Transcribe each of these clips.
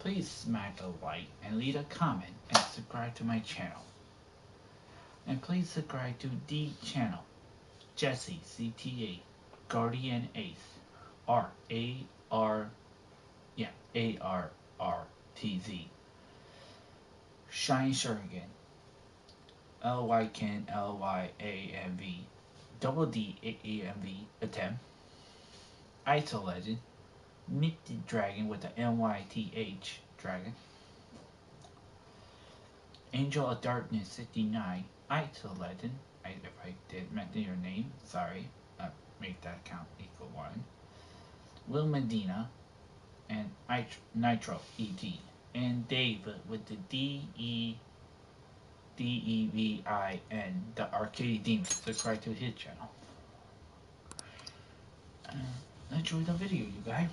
please smack a like and leave a comment and subscribe to my channel. And please subscribe to the channel, Jesse CTA, Guardian Ace, ARRTZ, Shine Shuriken, LYKen LYAMV, Double D AAMV Attempt, ISO Legend, Mythic Dragon with the NYTH Dragon, Angel of Darkness 69, ISO Legend. If I did mention your name, sorry. Make that count equal 1. Will Medina and Nitro ET, and Dave with the DEVIN, the Arcade Demon. Subscribe to his channel. Enjoy the video, you guys.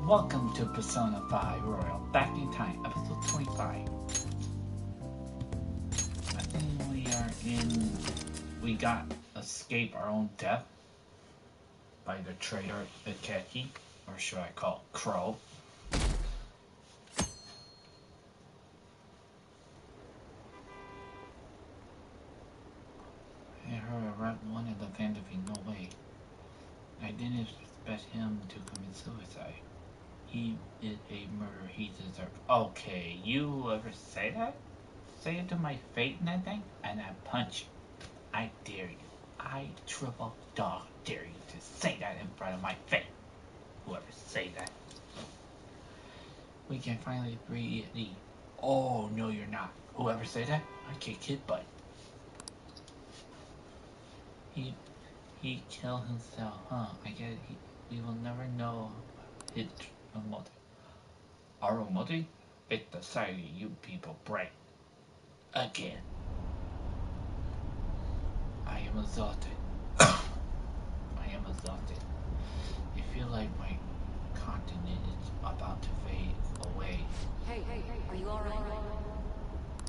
Welcome to Persona 5 Royal Back in Time, episode 25. I think we got escape our own death by the traitor Akechi, or should I call it Crow. I heard a rat wanted the Vanderby, no way. I didn't expect him to commit suicide. He is a murderer he deserves. Okay, you ever say that? Say it to my face and that thing, and I punch you. I dare you. I triple dog dare you to say that in front of my face. Whoever say that. We can finally breathe. Oh, no you're not. Whoever say that, I kick his butt. He killed himself, huh? I guess we will never know his motive. Our motive? It's the side you people break. Again. I am exhausted. I am exhausted. I feel like my continent is about to fade away. Hey, are you alright?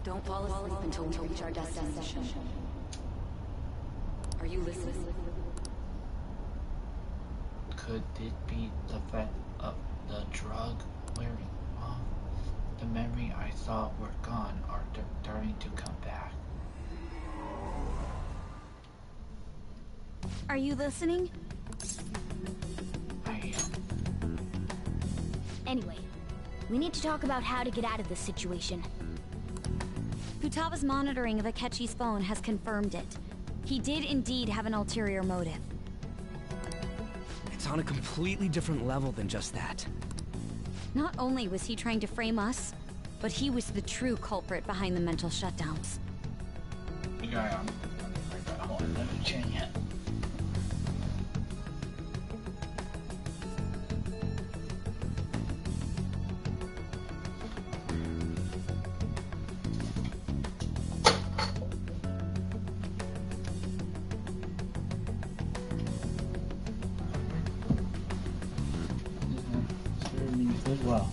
Don't fall asleep until we reach our destination. Are you listening? Could it be the effect of the drug wearing off? The memory I thought were gone are starting to come back. Are you listening? I am. Anyway, we need to talk about how to get out of this situation. Futaga's monitoring of Akechi's phone has confirmed it. He did indeed have an ulterior motive. It's on a completely different level than just that. Not only was he trying to frame us, but he was the true culprit behind the mental shutdowns. Yeah, hold on, let me change it. As well.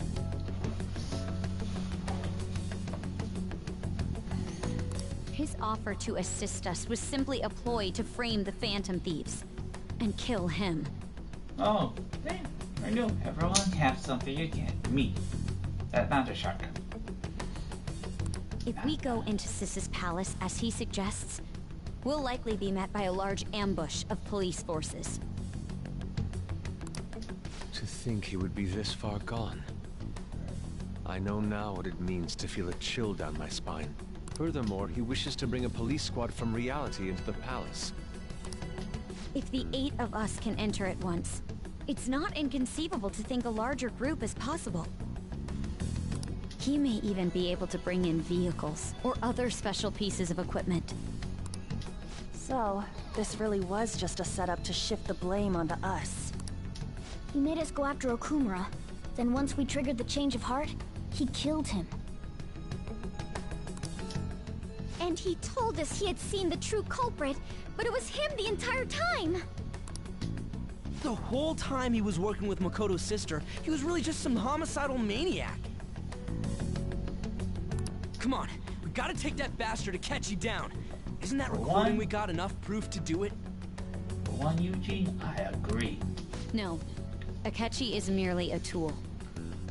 His offer to assist us was simply a ploy to frame the Phantom Thieves and kill him. Oh, damn. I knew everyone has something against me. That's not a shotgun. If we go into Sis's palace as he suggests, we'll likely be met by a large ambush of police forces. To think he would be this far gone. I know now what it means to feel a chill down my spine. Furthermore, he wishes to bring a police squad from reality into the palace. If the 8 of us can enter at once, it's not inconceivable to think a larger group is possible. He may even be able to bring in vehicles or other special pieces of equipment. So, this really was just a setup to shift the blame onto us. He made us go after Okumura. Then once we triggered the change of heart, he killed him. And he told us he had seen the true culprit, but it was him the entire time! The whole time he was working with Makoto's sister, he was really just some homicidal maniac. Come on, we gotta take that bastard Akechi down. Isn't that recording we got enough proof to do it? For one, Eugene, I agree. No. Akechi is merely a tool.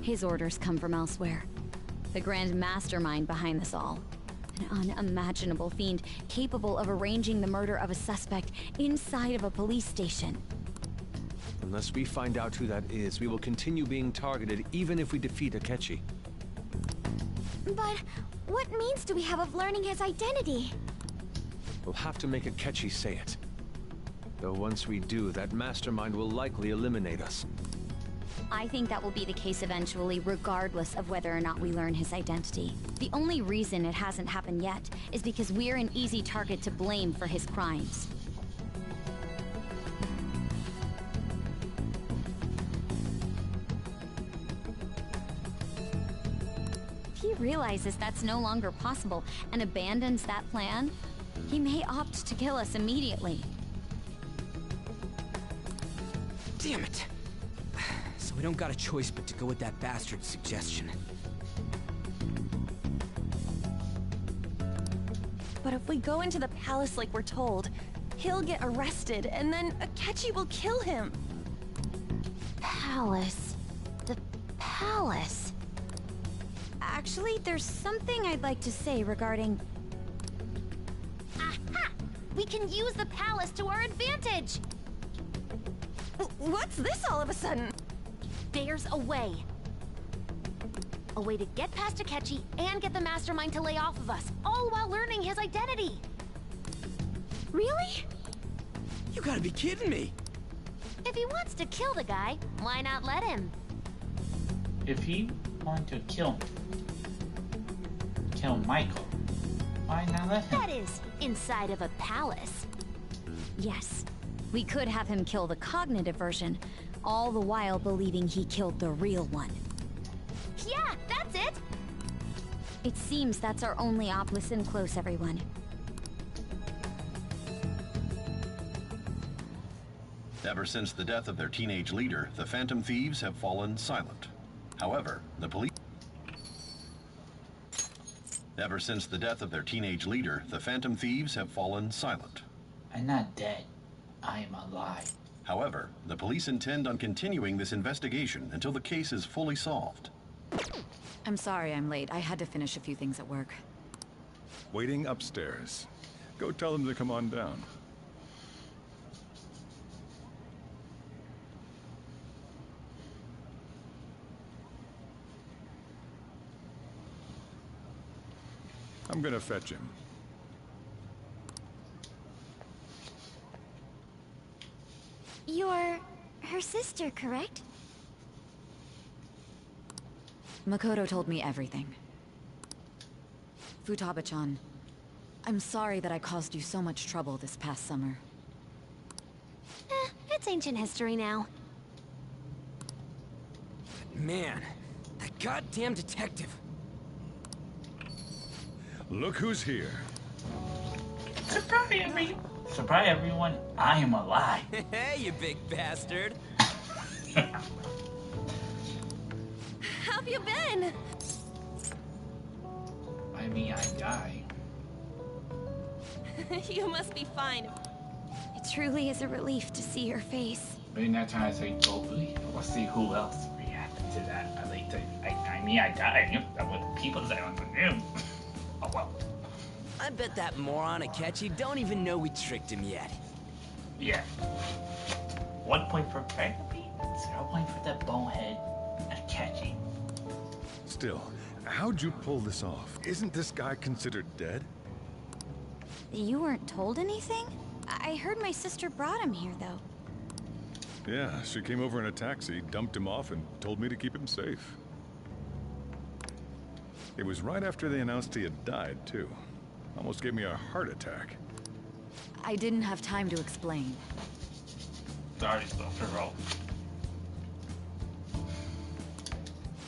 His orders come from elsewhere. The grand mastermind behind this all. An unimaginable fiend capable of arranging the murder of a suspect inside of a police station. Unless we find out who that is, we will continue being targeted even if we defeat Akechi. But what means do we have of learning his identity? We'll have to make Akechi say it. Though once we do, that mastermind will likely eliminate us. I think that will be the case eventually, regardless of whether or not we learn his identity. The only reason it hasn't happened yet is because we're an easy target to blame for his crimes. If he realizes that's no longer possible and abandons that plan, he may opt to kill us immediately. Damn it! So we don't got a choice but to go with that bastard's suggestion. But if we go into the palace like we're told, he'll get arrested, and then Akechi will kill him. Palace. The palace. Actually, there's something I'd like to say regarding... Aha! We can use the palace to our advantage! What's this all of a sudden? There's a way. A way to get past Akechi and get the mastermind to lay off of us, all while learning his identity. Really? You gotta be kidding me! If he wants to kill the guy, why not let him? If he wanted to kill Michael, why not let him? That is, inside of a palace. Yes, we could have him kill the cognitive version, all the while believing he killed the real one. Yeah, that's it! It seems that's our only op. Listen close, everyone. Ever since the death of their teenage leader, the Phantom Thieves have fallen silent. However, the police... Ever since the death of their teenage leader, the Phantom Thieves have fallen silent. I'm not dead. I am alive. However, the police intend on continuing this investigation until the case is fully solved. I'm sorry I'm late. I had to finish a few things at work. Waiting upstairs. Go tell them to come on down. I'm gonna fetch him. You're... her sister, correct? Makoto told me everything. Futaba-chan, I'm sorry that I caused you so much trouble this past summer. It's ancient history now. Man, that goddamn detective. Look who's here. Surprise everyone, I am alive. Hey, you big bastard. How've you been? I mean, I died. You must be fine. It truly is a relief to see your face. Maybe that time I say totally. Let's see who else reacted to that. I mean, I died. What people say on the news. Oh well. I bet that moron Akechi don't even know we tricked him yet. Yeah. 1 point for Penelope, 0 point for the bonehead Akechi. Still, how'd you pull this off? Isn't this guy considered dead? You weren't told anything? I heard my sister brought him here, though. Yeah, she came over in a taxi, dumped him off, and told me to keep him safe. It was right after they announced he had died, too. Almost gave me a heart attack. I didn't have time to explain. Sorry, Spencer.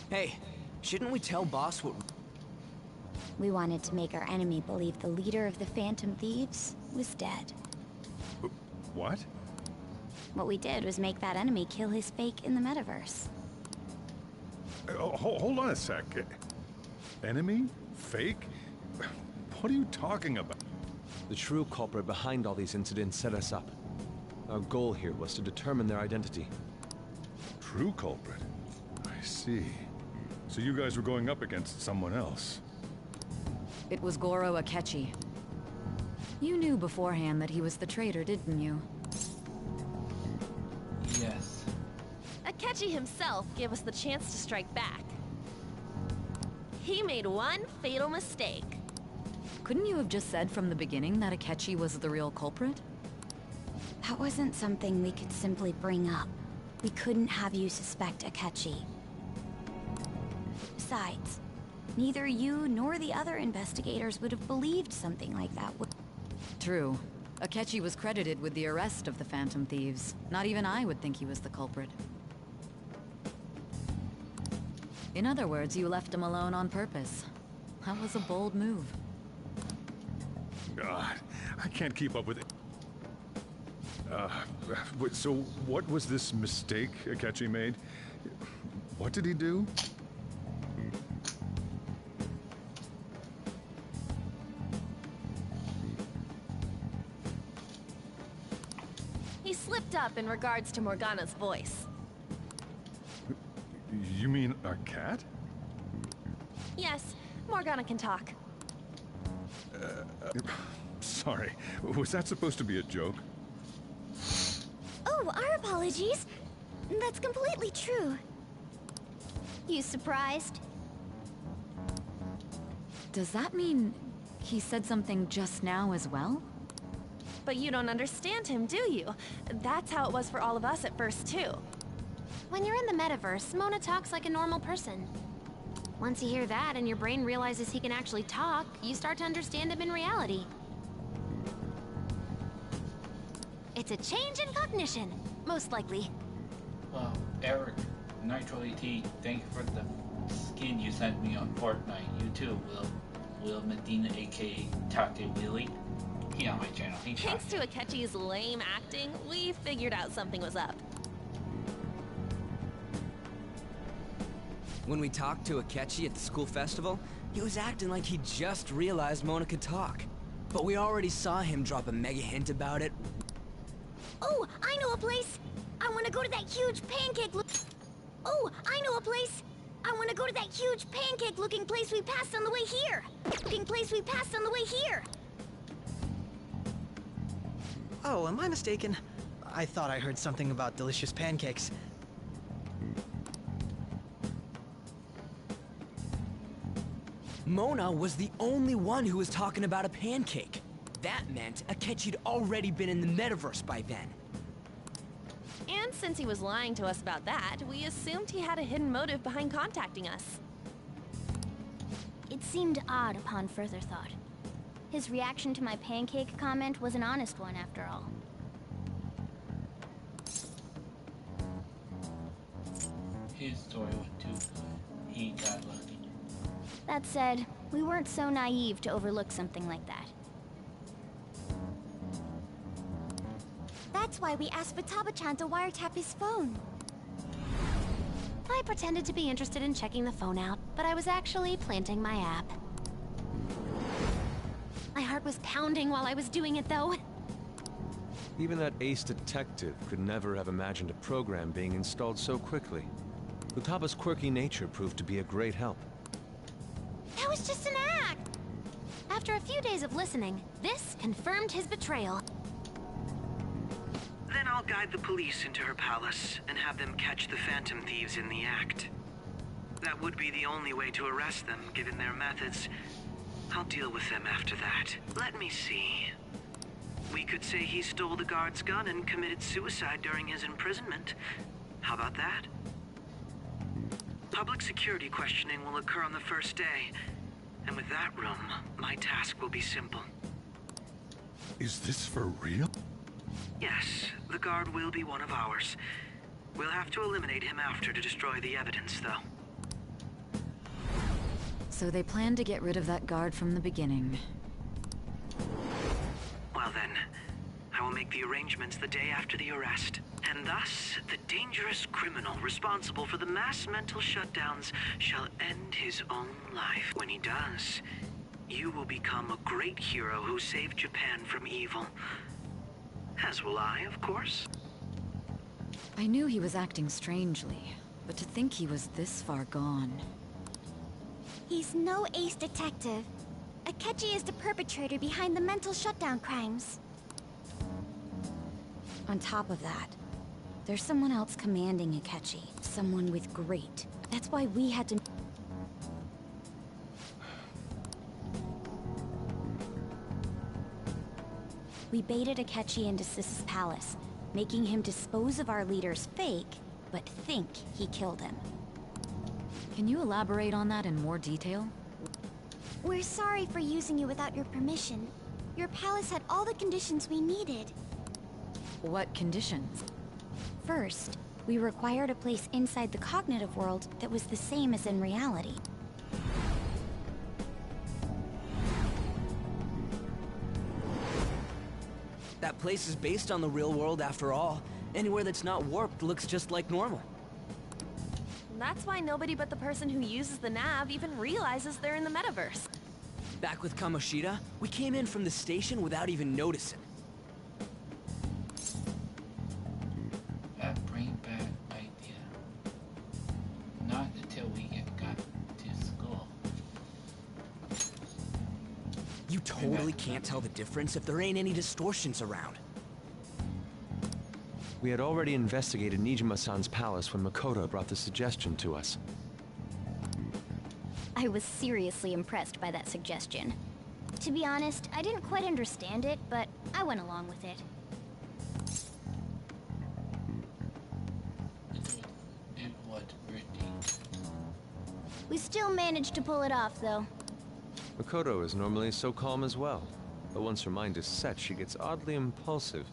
Hey, shouldn't we tell Boss what... We wanted to make our enemy believe the leader of the Phantom Thieves was dead. What? What we did was make that enemy kill his fake in the metaverse. Hold on a sec. Enemy? Fake? What are you talking about? The true culprit behind all these incidents set us up. Our goal here was to determine their identity. True culprit? I see. So you guys were going up against someone else? It was Goro Akechi. You knew beforehand that he was the traitor, didn't you? Yes. Akechi himself gave us the chance to strike back. He made one fatal mistake. Couldn't you have just said from the beginning that Akechi was the real culprit? That wasn't something we could simply bring up. We couldn't have you suspect Akechi. Besides, neither you nor the other investigators would have believed something like that. True. Akechi was credited with the arrest of the Phantom Thieves. Not even I would think he was the culprit. In other words, you left him alone on purpose. That was a bold move. God, I can't keep up with it. So what was this mistake Akechi made? What did he do? He slipped up in regards to Morgana's voice. You mean our cat? Yes, Morgana can talk. Sorry, was that supposed to be a joke? Oh, our apologies. That's completely true. You surprised? Does that mean he said something just now as well? But you don't understand him, do you? That's how it was for all of us at first, too. When you're in the metaverse, Mona talks like a normal person. Once you hear that and your brain realizes he can actually talk, you start to understand him in reality. It's a change in cognition, most likely. Well, Eric, Nitro AT, thank you for the skin you sent me on Fortnite. You too, Will Medina, aka Tate Willie. He on my channel. He Thanks to Akechi's lame acting, we figured out something was up. When we talked to Akechi at the school festival, he was acting like he just realized Mona could talk. But we already saw him drop a mega hint about it. Oh, I know a place. I want to go to that huge Oh, I know a place. I want to go to that huge pancake-looking place we passed on the way here. Oh, am I mistaken? I thought I heard something about delicious pancakes. Mona was the only one who was talking about a pancake. That meant Akechi'd already been in the metaverse by then. And since he was lying to us about that, we assumed he had a hidden motive behind contacting us. It seemed odd upon further thought. His reaction to my pancake comment was an honest one, after all. His story was too good. He got lucky. That said, we weren't so naive to overlook something like that. That's why we asked Futaba-chan to wiretap his phone. I pretended to be interested in checking the phone out, but I was actually planting my app. My heart was pounding while I was doing it, though. Even that ace detective could never have imagined a program being installed so quickly. Futaba's quirky nature proved to be a great help. That was just an act! After a few days of listening, this confirmed his betrayal. Then I'll guide the police into her palace and have them catch the Phantom Thieves in the act. That would be the only way to arrest them, given their methods. I'll deal with them after that. Let me see. We could say he stole the guard's gun and committed suicide during his imprisonment. How about that? Public security questioning will occur on the first day. And with that room, my task will be simple. Is this for real? Yes, the guard will be one of ours. We'll have to eliminate him after to destroy the evidence, though. So they planned to get rid of that guard from the beginning. Well then, I will make the arrangements the day after the arrest. And thus, the dangerous criminal responsible for the mass mental shutdowns shall end his own life. When he does, you will become a great hero who saved Japan from evil. As will I, of course. I knew he was acting strangely, but to think he was this far gone. He's no ace detective. Akechi is the perpetrator behind the mental shutdown crimes. On top of that, there's someone else commanding Akechi. Someone with great. That's why we had to... We baited Akechi into Sis's palace, making him dispose of our leader's fake, but think he killed him. Can you elaborate on that in more detail? We're sorry for using you without your permission. Your palace had all the conditions we needed. What conditions? First, we required a place inside the cognitive world that was the same as in reality. That place is based on the real world after all. Anywhere that's not warped looks just like normal. That's why nobody but the person who uses the nav even realizes they're in the metaverse. Back with Kamoshida, we came in from the station without even noticing. That bring back idea. Not until we got to school. You totally can't tell the difference if there ain't any distortions around. We had already investigated Nijima-san's palace when Makoto brought the suggestion to us. I was seriously impressed by that suggestion. To be honest, I didn't quite understand it, but I went along with it. It was pretty. We still managed to pull it off, though. Makoto is normally so calm as well, but once her mind is set, she gets oddly impulsive.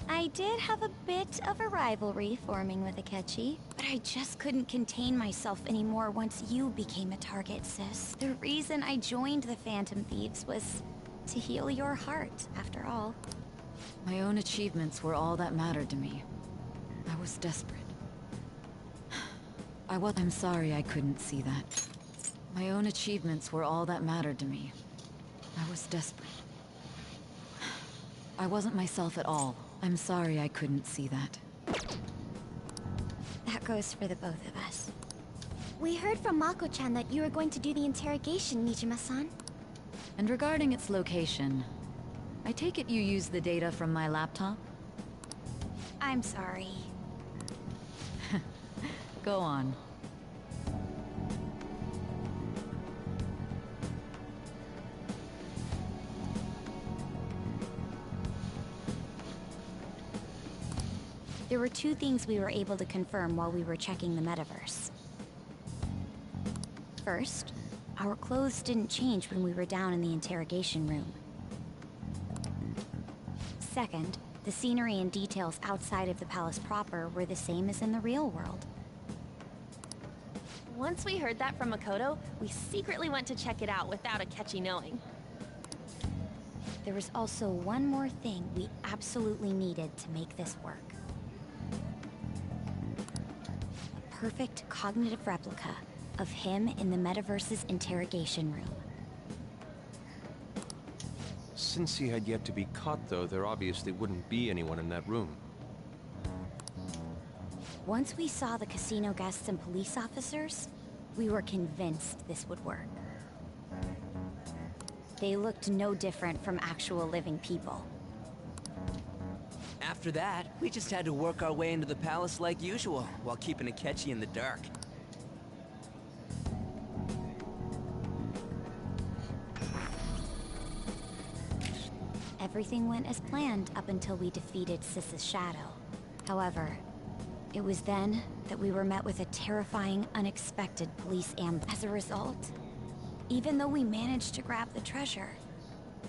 I did have a bit of a rivalry forming with Akechi, but I just couldn't contain myself anymore once you became a target, sis. The reason I joined the Phantom Thieves was to heal your heart, after all. My own achievements were all that mattered to me. I was desperate. I'm sorry I couldn't see that. My own achievements were all that mattered to me. I was desperate. I wasn't myself at all. I'm sorry I couldn't see that. That goes for the both of us. We heard from Mako-chan that you were going to do the interrogation, Nijima-san. And regarding its location, I take it you used the data from my laptop? I'm sorry. Go on. The were two things we were able to confirm while we were checking the metaverse. First, our clothes didn't change when we were down in the interrogation room. Second, the scenery and details outside of the palace proper were the same as in the real world. Once we heard that from Makoto, we secretly went to check it out without Akechi knowing. There was also one more thing we absolutely needed to make this work. A perfect cognitive replica of him in the metaverse's interrogation room. Since he had yet to be caught, though, there obviously wouldn't be anyone in that room. Once we saw the casino guests and police officers, we were convinced this would work. They looked no different from actual living people. After that, we just had to work our way into the palace like usual, while keeping Akechi in the dark. Everything went as planned up until we defeated Sis's shadow. However, it was then that we were met with a terrifying, unexpected police ambush. As a result, even though we managed to grab the treasure,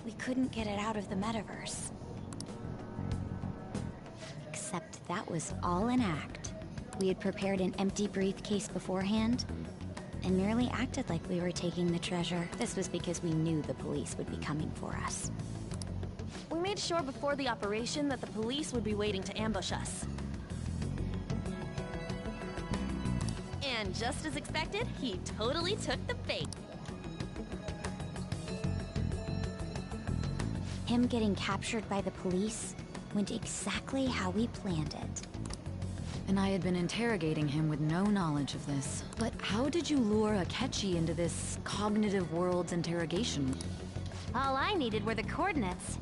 we couldn't get it out of the metaverse. Except that was all an act. We had prepared an empty briefcase beforehand, and merely acted like we were taking the treasure. This was because we knew the police would be coming for us. We made sure before the operation that the police would be waiting to ambush us. And just as expected, he totally took the bait. Him getting captured by the police went exactly how we planned it. And I had been interrogating him with no knowledge of this. But how did you lure Akechi into this cognitive world's interrogation? All I needed were the coordinates.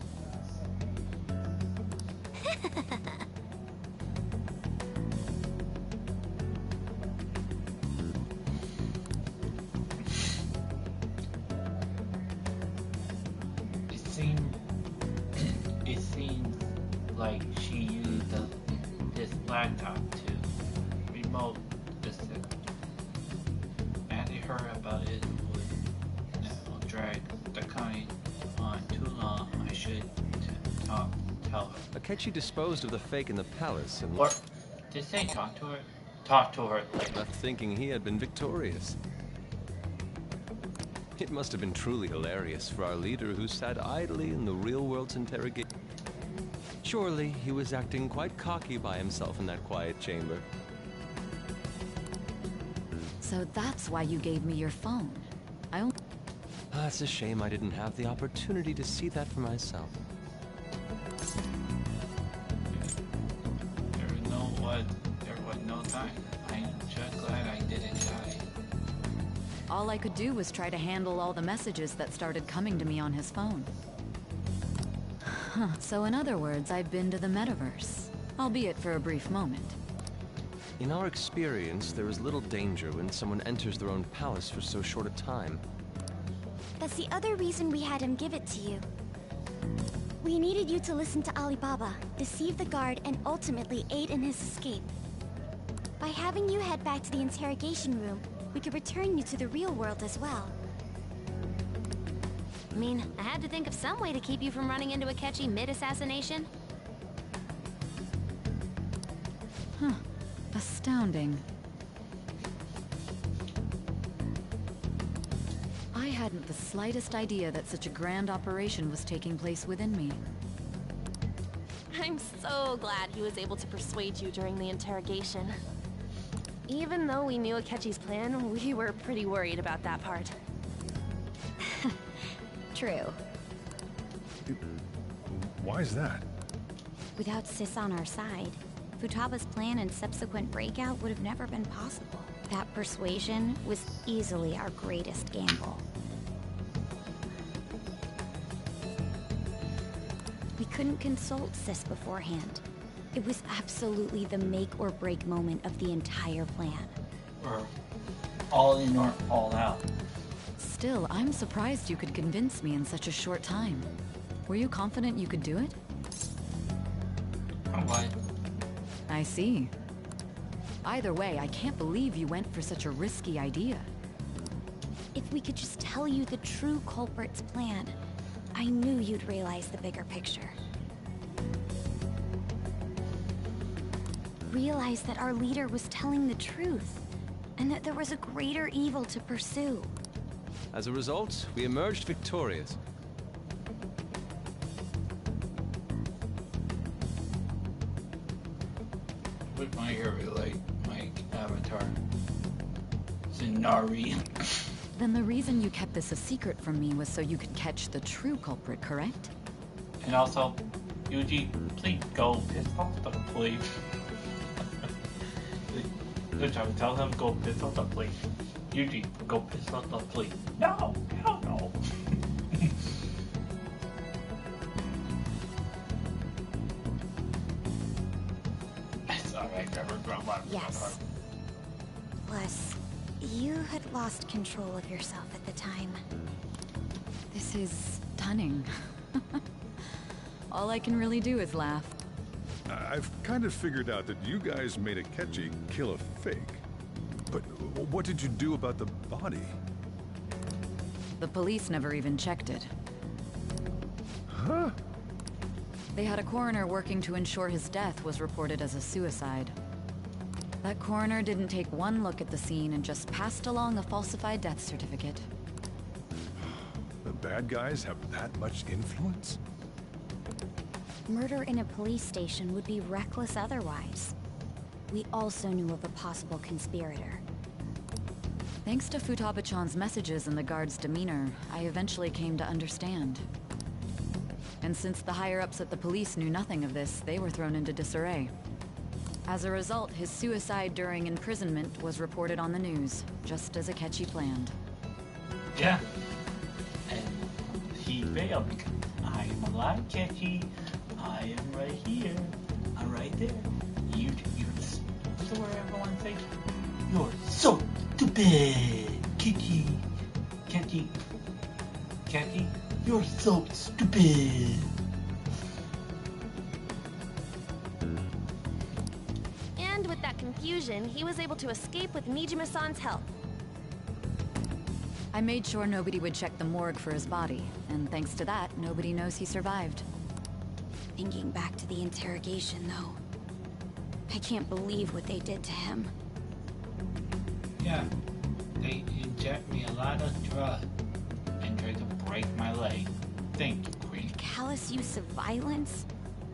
It seemed like she used this laptop to remote the system. Adding her about it would drag the kind on too long. I should tell her. Akechi disposed of the fake in the palace and... Or did they talk to her? Talk to her later. Left thinking he had been victorious. It must have been truly hilarious for our leader who sat idly in the real world's interrogation. Surely he was acting quite cocky by himself in that quiet chamber. So that's why you gave me your phone. It's a shame I didn't have the opportunity to see that for myself. There was no time. I'm just glad I didn't die. All I could do was try to handle all the messages that started coming to me on his phone. So in other words, I've been to the metaverse, albeit for a brief moment. In our experience, there is little danger when someone enters their own palace for so short a time. That's the other reason we had him give it to you. We needed you to listen to Alibaba, deceive the guard, and ultimately aid in his escape. By having you head back to the interrogation room, we could return you to the real world as well. I mean, I had to think of some way to keep you from running into Akechi mid-assassination. Astounding. I hadn't the slightest idea that such a grand operation was taking place within me. I'm so glad he was able to persuade you during the interrogation. Even though we knew Akechi's plan, we were pretty worried about that part. True. Why is that? Without Sis on our side, Futaba's plan and subsequent breakout would have never been possible. That persuasion was easily our greatest gamble. We couldn't consult Sis beforehand. It was absolutely the make or break moment of the entire plan. Or all in or all out. Still, I'm surprised you could convince me in such a short time. Were you confident you could do it? I'm glad. I see. Either way, I can't believe you went for such a risky idea. If we could just tell you the true culprit's plan, I knew you'd realize the bigger picture. Realize that our leader was telling the truth, and that there was a greater evil to pursue. As a result, we emerged victorious. With my hair like my avatar. Zenari. Then the reason you kept this a secret from me was so you could catch the true culprit, correct? And also, Yuji, please go piss off the police. Good job. Tell him go piss off the police. Yuji, go piss off the police. No, hell no. It's alright, never grow up. Yes. Plus, you had lost control of yourself at the time. This is stunning. All I can really do is laugh. I've kind of figured out that you guys made Akechi kill a fake. But what did you do about the body? The police never even checked it. Huh? They had a coroner working to ensure his death was reported as a suicide. That coroner didn't take one look at the scene and just passed along a falsified death certificate. The bad guys have that much influence? Murder in a police station would be reckless otherwise. We also knew of a possible conspirator. Thanks to Futaba-chan's messages and the guard's demeanor, I eventually came to understand. And since the higher-ups at the police knew nothing of this, they were thrown into disarray. As a result, his suicide during imprisonment was reported on the news, just as Akechi planned. Yeah. And he failed because I am alive, Akechi. I am right here. I'm right there. You're what's the word everyone says? You're so stupid, Akechi. Akechi, you're so stupid. And with that confusion, he was able to escape with Mijima-san's help. I made sure nobody would check the morgue for his body, and thanks to that, nobody knows he survived. Thinking back to the interrogation, though, I can't believe what they did to him. Yeah, they inject me a lot of drugs and tried to break my leg. Thank you, Queen. Callous use of violence,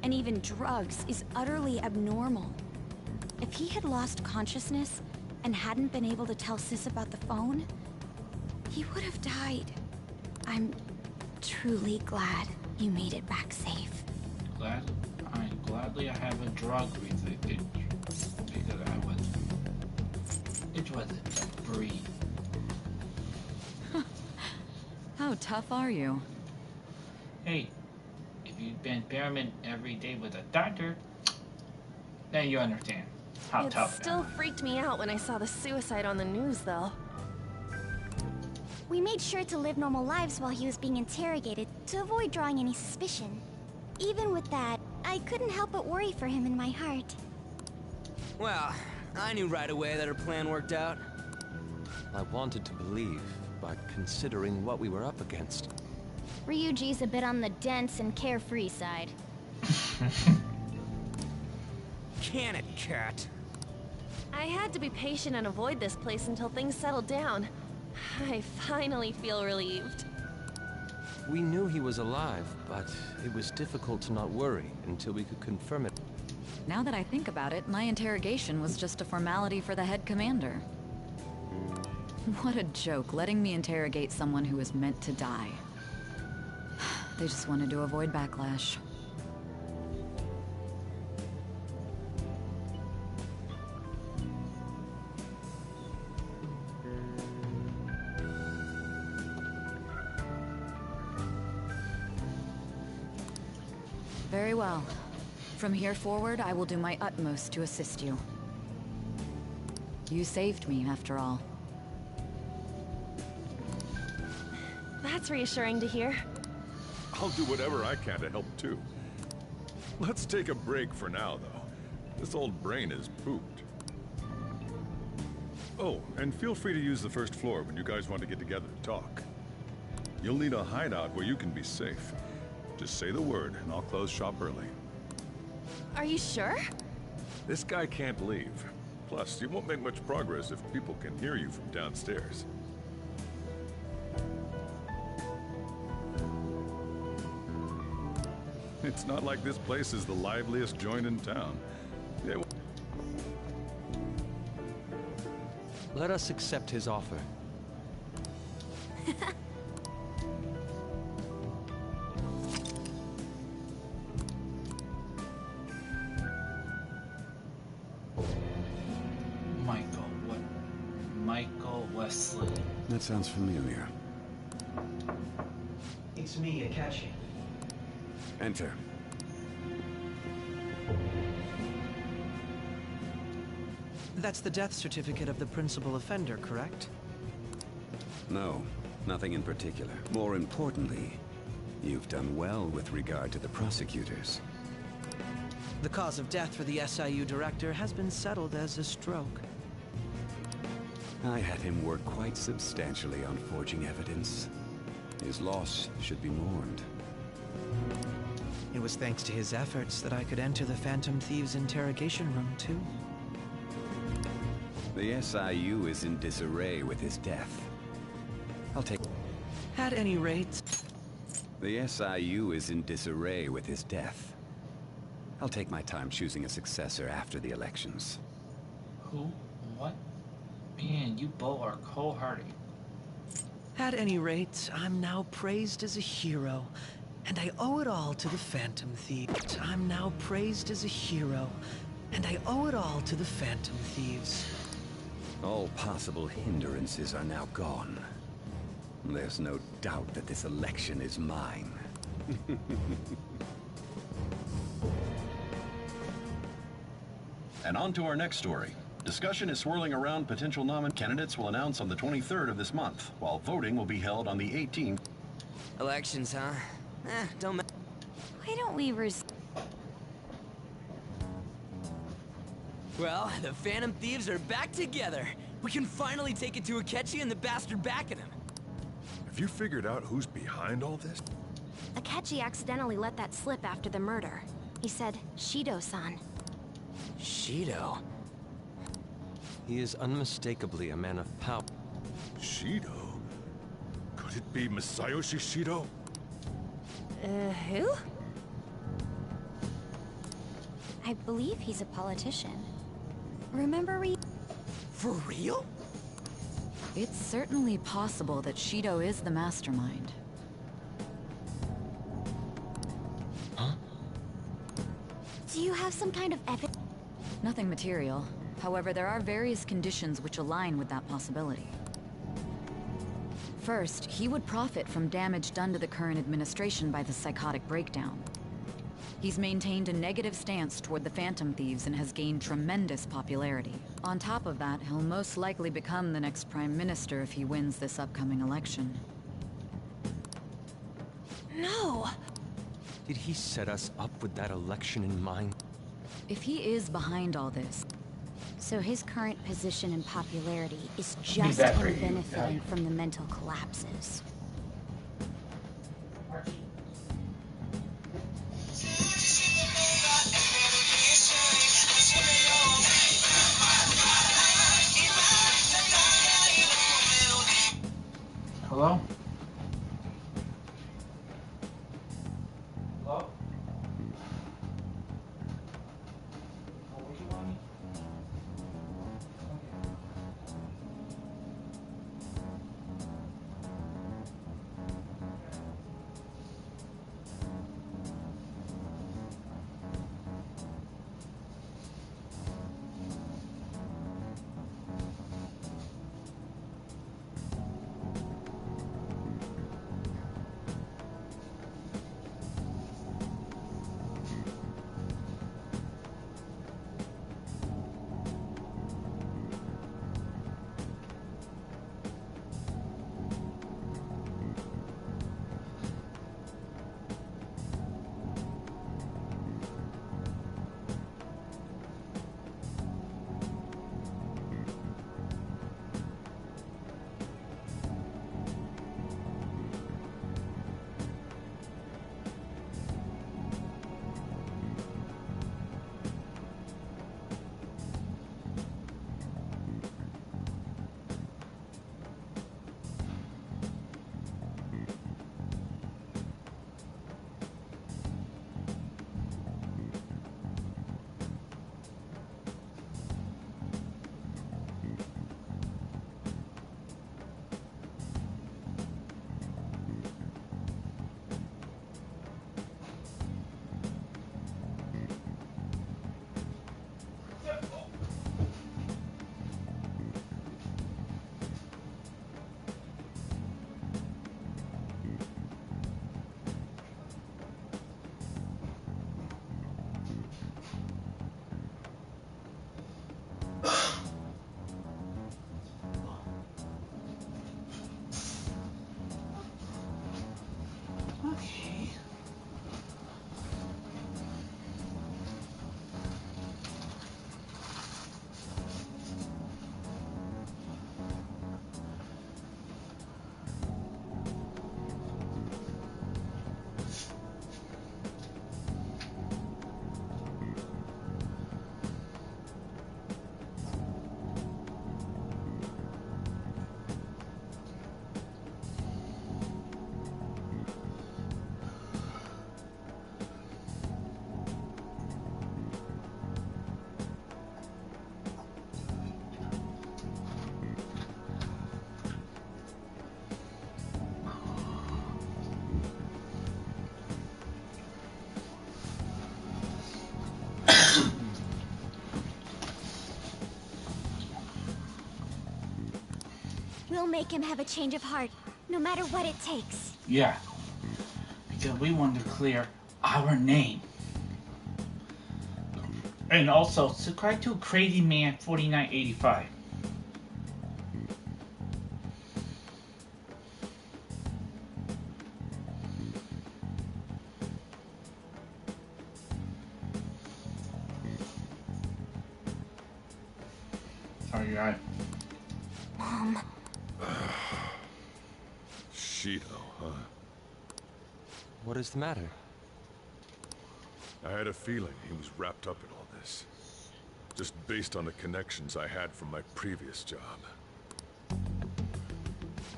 and even drugs, is utterly abnormal. If he had lost consciousness and hadn't been able to tell Sis about the phone, he would have died. I'm truly glad you made it back safe. Gladly I have a drug reason because it wasn't free. How tough are you? Hey, if you've been experiment every day with a doctor, then you understand how tough. It still freaked me out when I saw the suicide on the news, though. We made sure to live normal lives while he was being interrogated to avoid drawing any suspicion. Even with that, I couldn't help but worry for him in my heart. Well, I knew right away that her plan worked out. I wanted to believe, but considering what we were up against. Ryuji's a bit on the dense and carefree side. Can it, cat? I had to be patient and avoid this place until things settled down. I finally feel relieved. We knew he was alive, but it was difficult to not worry until we could confirm it. Now that I think about it, my interrogation was just a formality for the head commander. What a joke, letting me interrogate someone who was meant to die. They just wanted to avoid backlash. Very well. From here forward, I will do my utmost to assist you. You saved me, after all. That's reassuring to hear. I'll do whatever I can to help too. Let's take a break for now, though. This old brain is pooped. Oh, and feel free to use the first floor when you guys want to get together to talk. You'll need a hideout where you can be safe. Just say the word, and I'll close shop early. Are you sure? This guy can't leave. Plus, you won't make much progress if people can hear you from downstairs. It's not like this place is the liveliest joint in town. Let us accept his offer. Michael Wesley. That sounds familiar. It's me, Akechi. Enter. That's the death certificate of the principal offender, correct? No, nothing in particular. More importantly, you've done well with regard to the prosecutors. The cause of death for the SIU director has been settled as a stroke. I had him work quite substantially on forging evidence. His loss should be mourned. It was thanks to his efforts that I could enter the Phantom Thieves' interrogation room, too. The SIU is in disarray with his death. I'll take... At any rate... The SIU is in disarray with his death. I'll take my time choosing a successor after the elections. Who? What? Man, you both are cold-hearted. At any rate, I'm now praised as a hero, and I owe it all to the Phantom Thieves. I'm now praised as a hero, and I owe it all to the Phantom Thieves. All possible hindrances are now gone. There's no doubt that this election is mine. And on to our next story. Discussion is swirling around potential candidates will announce on the 23rd of this month, while voting will be held on the 18th. Elections, huh? Don't matter. Why don't we Well, the Phantom Thieves are back together. We can finally take it to Akechi and the bastard backing him. Have you figured out who's behind all this? Akechi accidentally let that slip after the murder. He said, Shido-san. Shido? He is unmistakably a man of power. Shido? Could it be Masayoshi Shido? Who? I believe he's a politician. Remember For real? It's certainly possible that Shido is the mastermind. Huh? Do you have some kind of evidence? Nothing material. However, there are various conditions which align with that possibility. First, he would profit from damage done to the current administration by the psychotic breakdown. He's maintained a negative stance toward the Phantom Thieves and has gained tremendous popularity. On top of that, he'll most likely become the next Prime Minister if he wins this upcoming election. No! Did he set us up with that election in mind? If he is behind all this... So his current position and popularity is just him benefiting from the mental collapses. Hello? Hello? Oh, what you want? We'll make him have a change of heart, no matter what it takes. Yeah. Because we want to clear our name. And also, subscribe to Crazy Man 4985. Sorry, you're right. Mom. Shido, huh? What is the matter? I had a feeling he was wrapped up in all this. Just based on the connections I had from my previous job.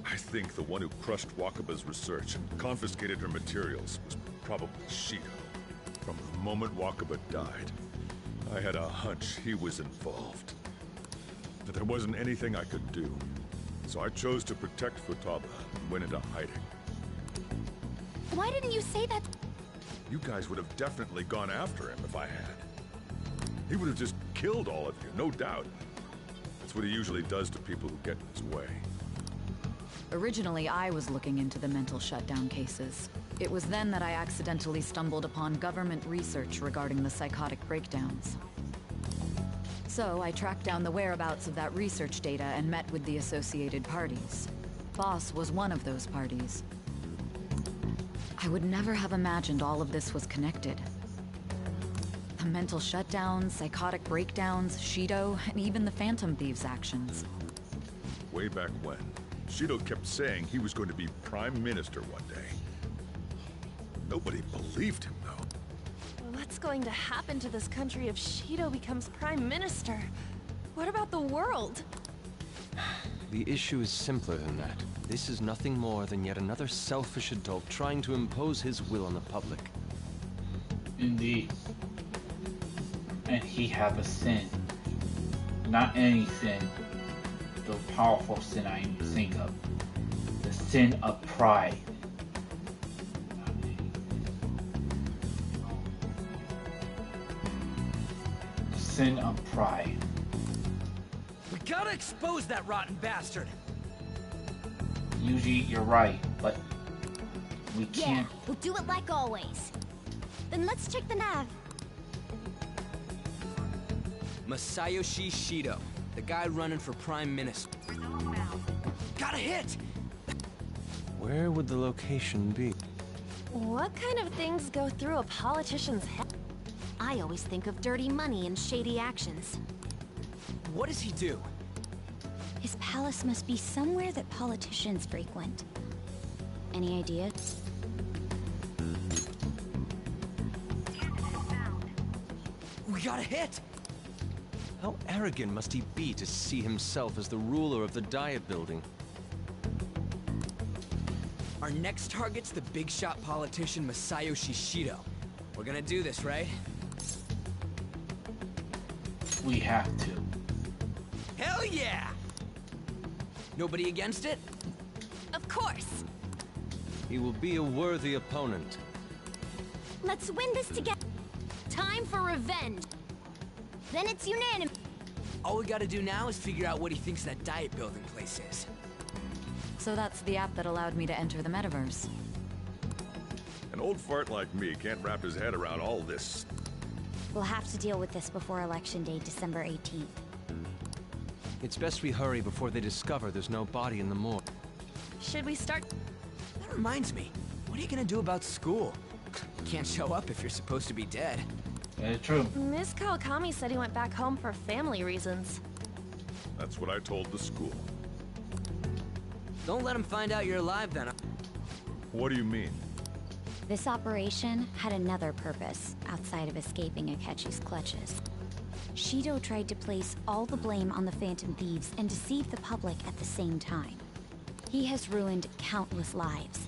I think the one who crushed Wakaba's research and confiscated her materials was probably Shido. From the moment Wakaba died, I had a hunch he was involved. But there wasn't anything I could do. So I chose to protect Futaba and went into hiding. Why didn't you say that? You guys would have definitely gone after him if I had. He would have just killed all of you, no doubt. That's what he usually does to people who get in his way. Originally, I was looking into the mental shutdown cases. It was then that I accidentally stumbled upon government research regarding the psychotic breakdowns. So I tracked down the whereabouts of that research data and met with the associated parties. Boss was one of those parties. I would never have imagined all of this was connected. The mental shutdowns, psychotic breakdowns, Shido, and even the Phantom Thieves' actions. Way back when, Shido kept saying he was going to be Prime Minister one day. Nobody believed him, though. What's going to happen to this country if Shido becomes Prime Minister? What about the world? The issue is simpler than that. This is nothing more than yet another selfish adult trying to impose his will on the public. Indeed. And he have a sin. Not any sin. The powerful sin I think of. The sin of pride. The sin of pride. We gotta expose that rotten bastard! Yuji, you're right, but we can't. Yeah, we'll do it like always. Then let's check the nav. Masayoshi Shido, the guy running for Prime Minister. Got a hit! Where would the location be? What kind of things go through a politician's head? I always think of dirty money and shady actions. What does he do? His palace must be somewhere that politicians frequent. Any ideas? We got a hit! How arrogant must he be to see himself as the ruler of the Diet Building? Our next target's the big shot politician Masayoshi Shido. We're gonna do this, right? We have to. Hell yeah! Nobody against it? Of course! He will be a worthy opponent. Let's win this together. Time for revenge! Then it's unanimous. All we gotta do now is figure out what he thinks that Diet Building place is. So that's the app that allowed me to enter the metaverse. An old fart like me can't wrap his head around all this. We'll have to deal with this before Election Day, December 18th. It's best we hurry before they discover there's no body in the morgue. Should we start? That reminds me, what are you gonna do about school? Can't show up if you're supposed to be dead. That's true. Miss Kawakami said he went back home for family reasons. That's what I told the school. Don't let him find out you're alive then. What do you mean? This operation had another purpose outside of escaping Akechi's clutches. Shido tried to place all the blame on the Phantom Thieves and deceive the public at the same time. He has ruined countless lives,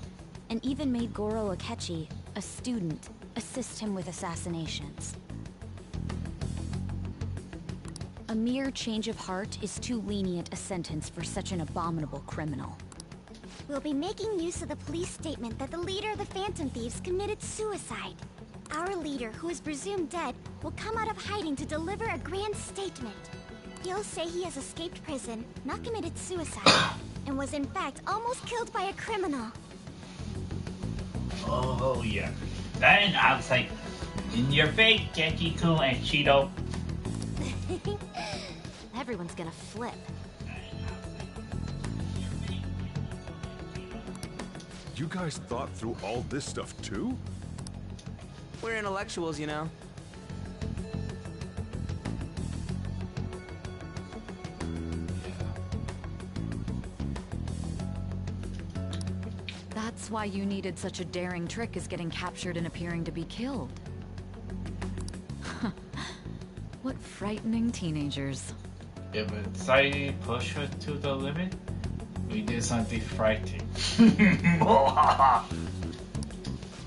and even made Goro Akechi, a student, assist him with assassinations. A mere change of heart is too lenient a sentence for such an abominable criminal. We'll be making use of the police statement that the leader of the Phantom Thieves committed suicide. Our leader, who is presumed dead, will come out of hiding to deliver a grand statement. He'll say he has escaped prison, not committed suicide, and was in fact almost killed by a criminal. Oh yeah. Then I was like, in your face, Genji-kun and Shido. Everyone's gonna flip. You guys thought through all this stuff too? We're intellectuals, you know. That's why you needed such a daring trick as getting captured and appearing to be killed. What frightening teenagers. If society pushed us to the limit, we did something frightening.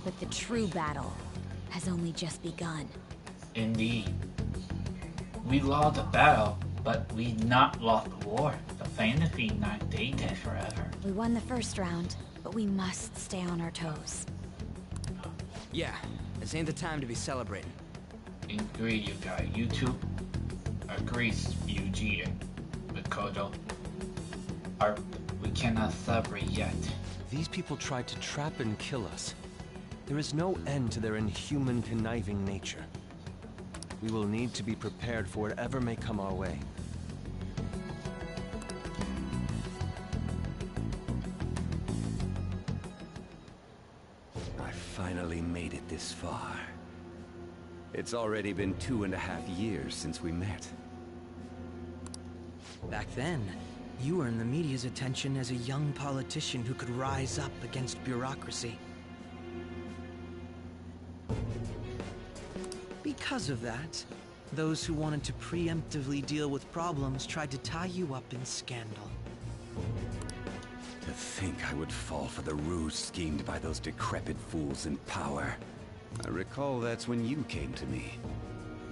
But the true battle has only just begun. Indeed. We lost the battle, but we not lost the war. The fantasy not stay dead forever. We won the first round, but we must stay on our toes. Yeah, this ain't the time to be celebrating. Agree, you guys. You two agrees, Yuji and Mikoto. We cannot celebrate yet. These people tried to trap and kill us. There is no end to their inhuman, conniving nature. We will need to be prepared for whatever may come our way. I finally made it this far. It's already been 2.5 years since we met. Back then, you earned the media's attention as a young politician who could rise up against bureaucracy. Because of that, those who wanted to preemptively deal with problems tried to tie you up in scandal. To think I would fall for the ruse schemed by those decrepit fools in power. I recall that's when you came to me.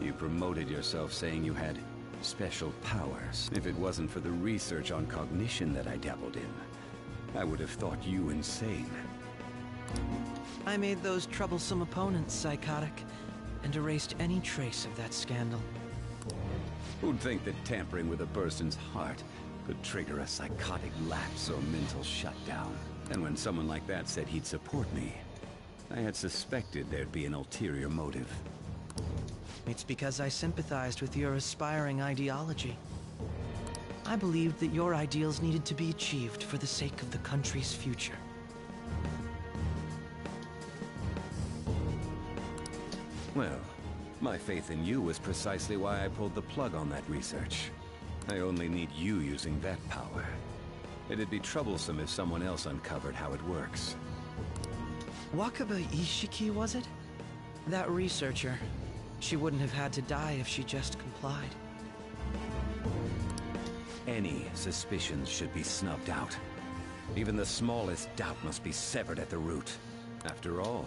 You promoted yourself saying you had special powers. If it wasn't for the research on cognition that I dabbled in, I would have thought you insane. I made those troublesome opponents psychotic, and erased any trace of that scandal. Who'd think that tampering with a person's heart could trigger a psychotic lapse or mental shutdown? And when someone like that said he'd support me, I had suspected there'd be an ulterior motive. It's because I sympathized with your aspiring ideology. I believed that your ideals needed to be achieved for the sake of the country's future. Well, my faith in you was precisely why I pulled the plug on that research. I only need you using that power. It'd be troublesome if someone else uncovered how it works. Wakaba Ishiki, was it? That researcher. She wouldn't have had to die if she just complied. Any suspicions should be snubbed out. Even the smallest doubt must be severed at the root. After all,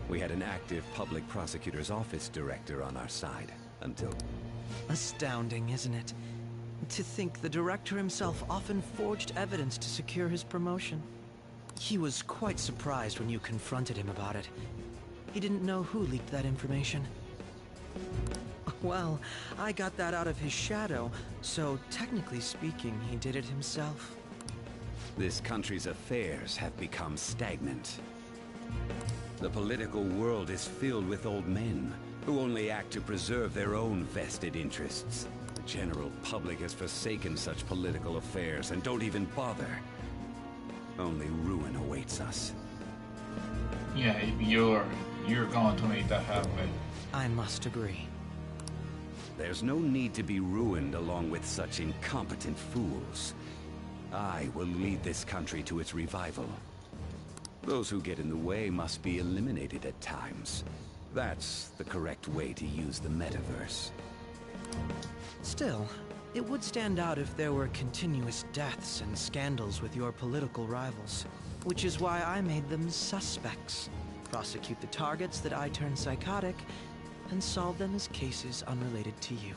we had an active public prosecutor's office director on our side until... Astounding, isn't it? To think the director himself often forged evidence to secure his promotion. He was quite surprised when you confronted him about it. He didn't know who leaked that information. Well, I got that out of his shadow, so technically speaking, he did it himself. This country's affairs have become stagnant. The political world is filled with old men who only act to preserve their own vested interests. The general public has forsaken such political affairs and don't even bother. Only ruin awaits us. Yeah, you're going to make that happen. I must agree. There's no need to be ruined along with such incompetent fools. I will lead this country to its revival. Those who get in the way must be eliminated at times. That's the correct way to use the metaverse. Still, it would stand out if there were continuous deaths and scandals with your political rivals, which is why I made them suspects. Prosecute the targets that I turn psychotic, and solve them as cases unrelated to you.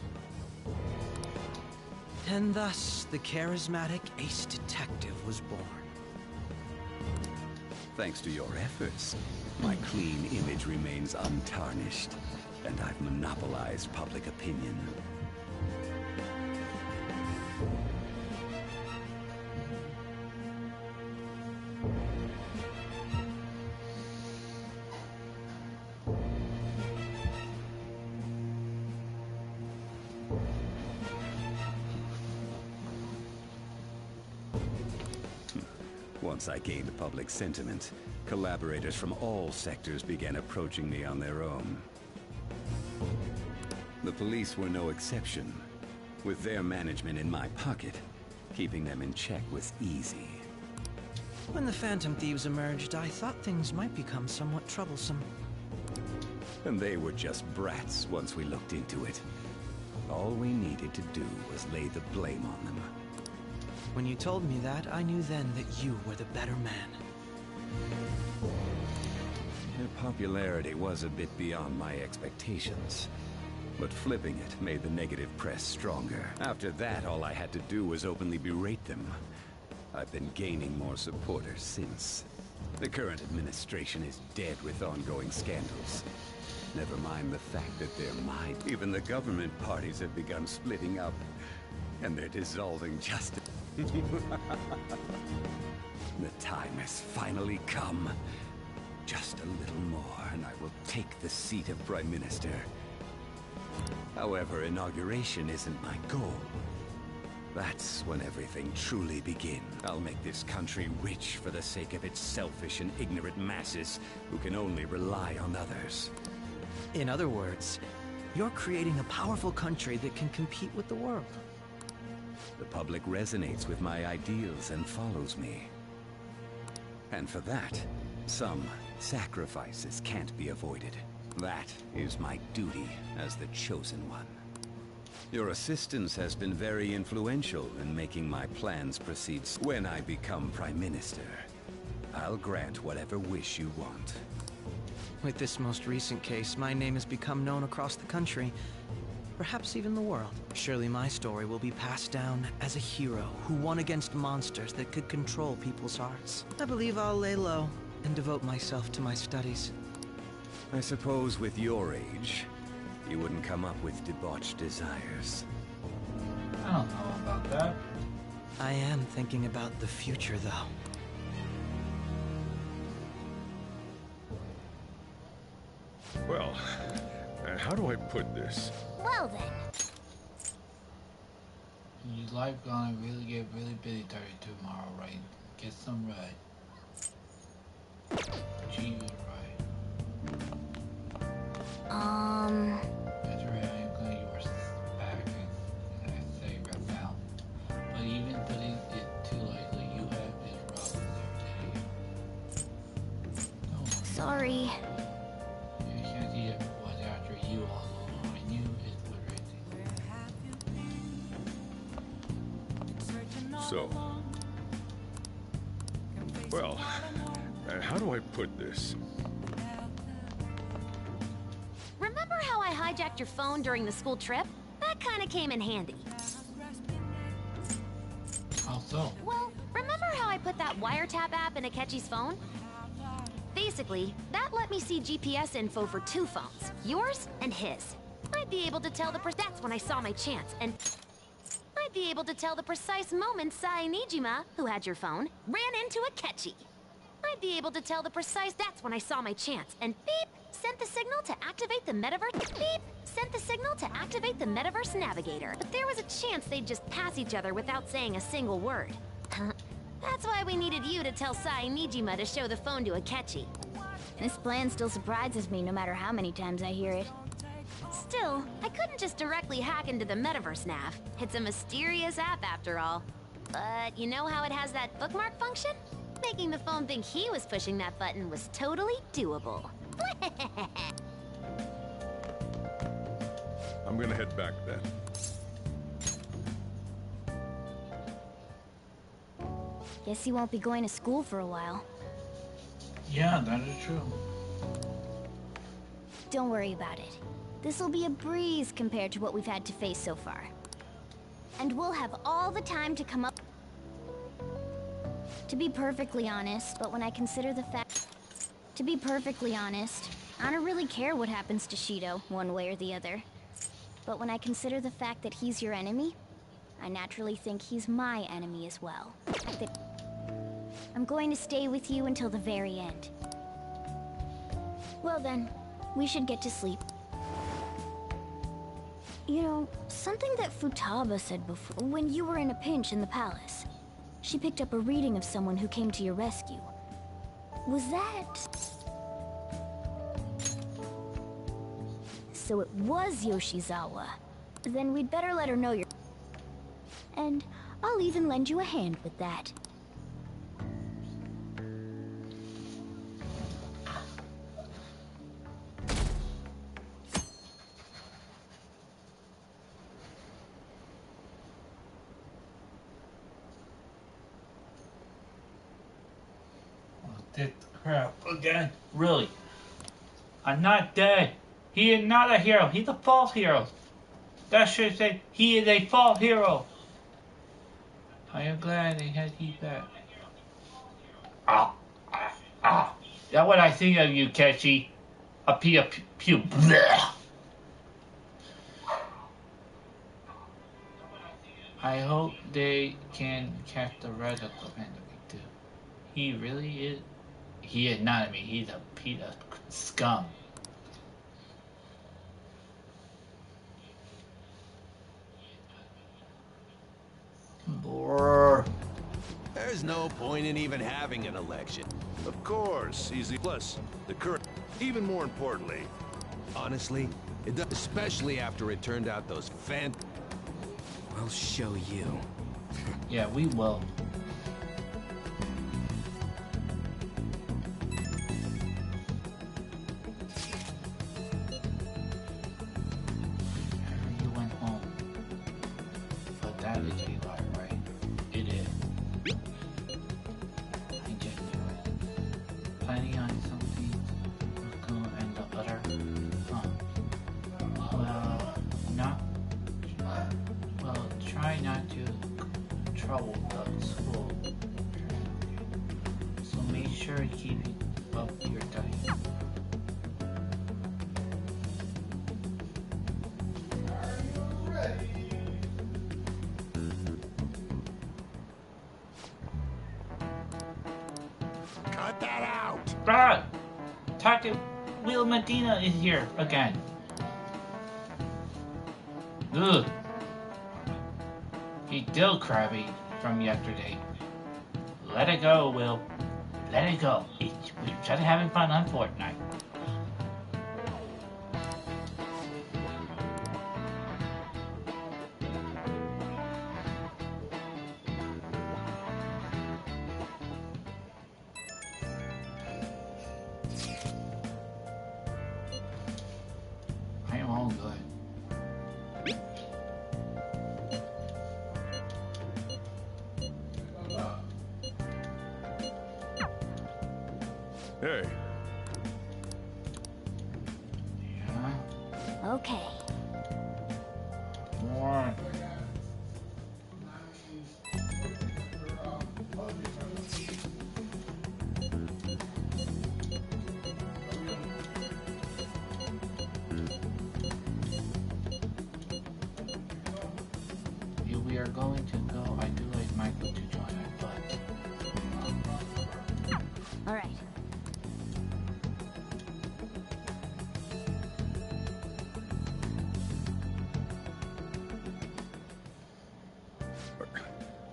And thus, the charismatic ace detective was born. Thanks to your efforts, my clean image remains untarnished, and I've monopolized public opinion. Once I gained public sentiment, collaborators from all sectors began approaching me on their own. The police were no exception. With their management in my pocket, keeping them in check was easy. When the Phantom Thieves emerged, I thought things might become somewhat troublesome. And they were just brats once we looked into it. All we needed to do was lay the blame on them. When you told me that, I knew then that you were the better man. Their popularity was a bit beyond my expectations. But flipping it made the negative press stronger. After that, all I had to do was openly berate them. I've been gaining more supporters since. The current administration is dead with ongoing scandals. Never mind the fact that they're mine. Even the government parties have begun splitting up. And they're dissolving justice. The time has finally come. Just a little more, and I will take the seat of Prime Minister. However, inauguration isn't my goal. That's when everything truly begins. I'll make this country rich for the sake of its selfish and ignorant masses who can only rely on others. In other words, you're creating a powerful country that can compete with the world. The public resonates with my ideals and follows me. And for that, some sacrifices can't be avoided. That is my duty as the Chosen One. Your assistance has been very influential in making my plans proceed. When I become Prime Minister, I'll grant whatever wish you want. With this most recent case, my name has become known across the country, perhaps even the world. Surely my story will be passed down as a hero who won against monsters that could control people's hearts. I believe I'll lay low and devote myself to my studies. I suppose with your age, you wouldn't come up with debauched desires. I don't know about that. I am thinking about the future, though. Well, how do I put this? Well then. Your life gonna really get really busy tomorrow, right? Get some right. Achieve it right. That's right, I am glad you are back, and I say right now. But even putting it too lightly, you have been rough there today. Sorry. You can't see it was after you all along. I knew it would raise. So, well, how do I put this? Remember how I hijacked your phone during the school trip? That kind of came in handy. How so? Well, remember how I put that wiretap app in Akechi's phone? Basically, that let me see GPS info for two phones, yours and his. I'd be able to tell that's when I saw my chance, and I'd be able to tell the precise moment Sai Nijima, who had your phone, ran into Akechi. I'd be able to tell that's when I saw my chance, and beep, sent the signal to activate the metaverse. Beep, sent the signal to activate the metaverse navigator. But there was a chance they'd just pass each other without saying a single word. That's why we needed you to tell Sai Nijima to show the phone to Akechi. This plan still surprises me no matter how many times I hear it. Still, I couldn't just directly hack into the metaverse nav. It's a mysterious app after all. But you know how it has that bookmark function? Making the phone think he was pushing that button was totally doable. I'm gonna head back then. Guess he won't be going to school for a while. Yeah, that is true. Don't worry about it. This'll be a breeze compared to what we've had to face so far. And we'll have all the time to come up... To be perfectly honest, but when I consider the fact... To be perfectly honest, I don't really care what happens to Shido, one way or the other. But when I consider the fact that he's your enemy, I naturally think he's my enemy as well. I'm going to stay with you until the very end. Well then, we should get to sleep. You know, something that Futaba said before, when you were in a pinch in the palace. She picked up a reading of someone who came to your rescue. Was that... So it was Yoshizawa. Then we'd better let her know you're... And I'll even lend you a hand with that. This crap again? Really? I'm not dead. He is not a hero. He's a false hero. That should say he is a false hero. I am glad they had you back. That's what I think of you, Ketchy. A pew. Bleh. I hope they can catch the rest of the pandemic too. He really is. He is not. I mean, he's a piece of scum. Brrr. There's no point in even having an election. Of course, easy. Plus, the current. Even more importantly, Honestly, it does, especially after it turned out those I'll show you. Yeah, we will. You went home. But that is a lie, right? It is. I just knew it. Planning on something was going to end the other. Well, not. Well, try not to trouble the school. So make sure you keep up your diet. cut that out. Brad! Dr. Will Medina is here again. Ugh. He's still crabby from yesterday. Let it go, Will. Let it go. We're just having fun on Fortnite. I am all good. hey, Yeah. Okay. More. If we are going to go, I do like Michael to join us, but All right.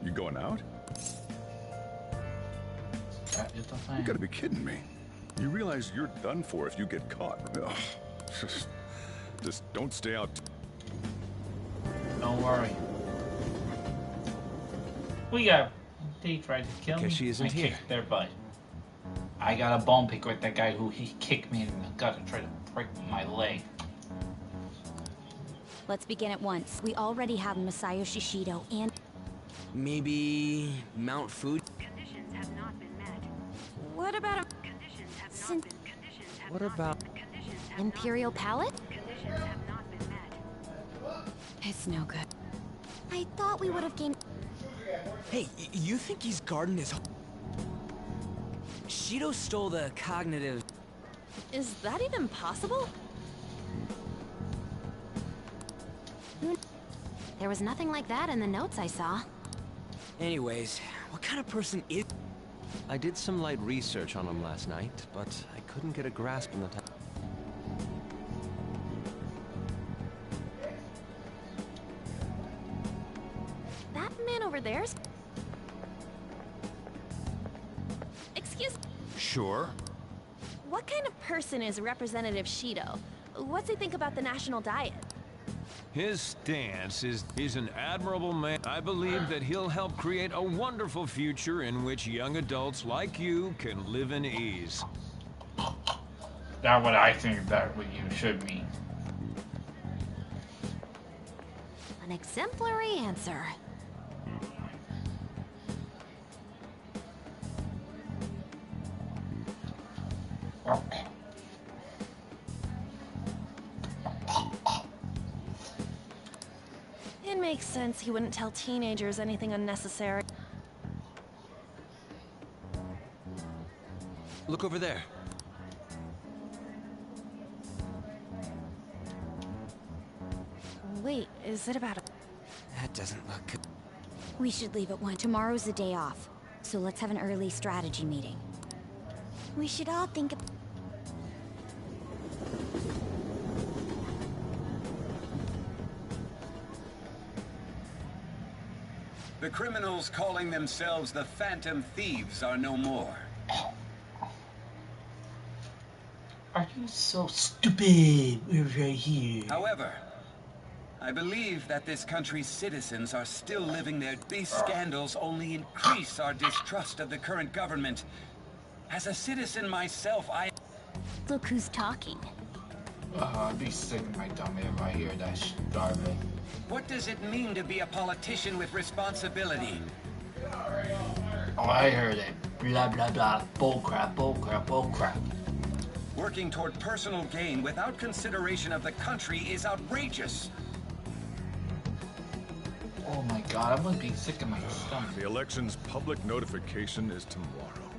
you going out? that is the You plan. gotta be kidding me. You realize you're done for if you get caught. Ugh. Just don't stay out. Don't worry. We got. They tried to kill me. Guess she isn't I here. kicked their butt. I got a bone pick with that guy who he kicked me in the gut and tried to break my leg. Let's begin at once. We already have Masayoshi Shido and... Maybe Mount Fuji? Conditions have not been met. What about a Conditions have not Sin- been. Conditions have What not about... been. Conditions have Imperial Palette? Conditions have not been met. It's no good. I thought we would have gained... Hey, you think he's guarding his... Shido stole the cognitive... Is that even possible? There was nothing like that in the notes I saw. Anyways, what kind of person is... I did some light research on him last night, but I couldn't get a grasp on the time. That man over there's... Sure. What kind of person is Representative Shido? What's he think about the national diet? His stance is he's an admirable man. I believe that he'll help create a wonderful future in which young adults like you can live in ease. That's what I think that what you should mean. An exemplary answer. It makes sense he wouldn't tell teenagers anything unnecessary. Look over there. Wait, is it about a... That doesn't look good. We should leave at 1. Tomorrow's the day off, so let's have an early strategy meeting. We should all think of... The criminals calling themselves the Phantom Thieves are no more. Are you so stupid? We're right here. However, I believe that this country's citizens are still living their... These scandals only increase our distrust of the current government. As a citizen myself, I... Look who's talking. I'd be sick of my dumb if I hear that garbage. What does it mean to be a politician with responsibility? Oh, I heard it. Blah, blah, blah. Bullcrap, bullcrap, bullcrap. Working toward personal gain without consideration of the country is outrageous. Oh my god, I'm gonna be sick of my stomach. The election's public notification is tomorrow.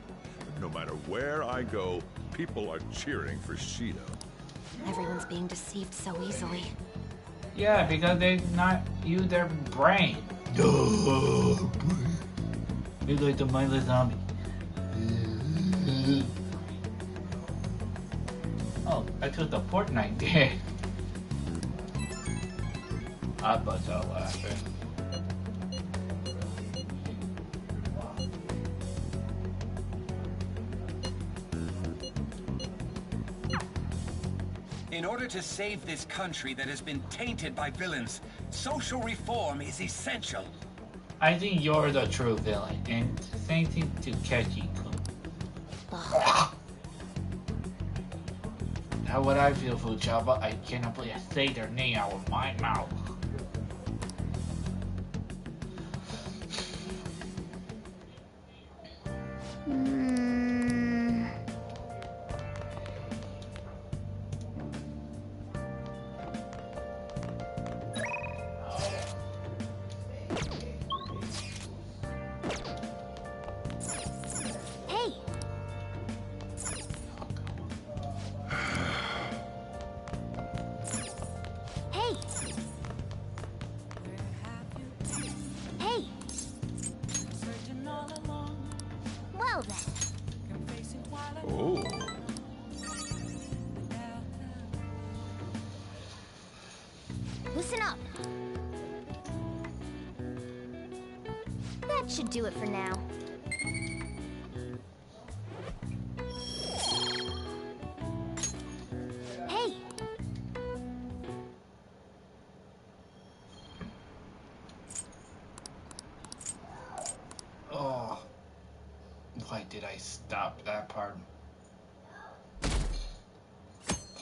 No matter where I go, people are cheering for Shido. Everyone's being deceived so easily. Yeah, because they not use their brain. You're like the mindless zombie. Oh, I took the Fortnite there. I bust out laughing. In order to save this country that has been tainted by villains, social reform is essential. I think you're the true villain, and same thing to Kechi-kun. Now what I feel for Java, I cannot believe I say their name out of my mouth. Listen up. That should do it for now. Hey! Oh, why did I stop that part?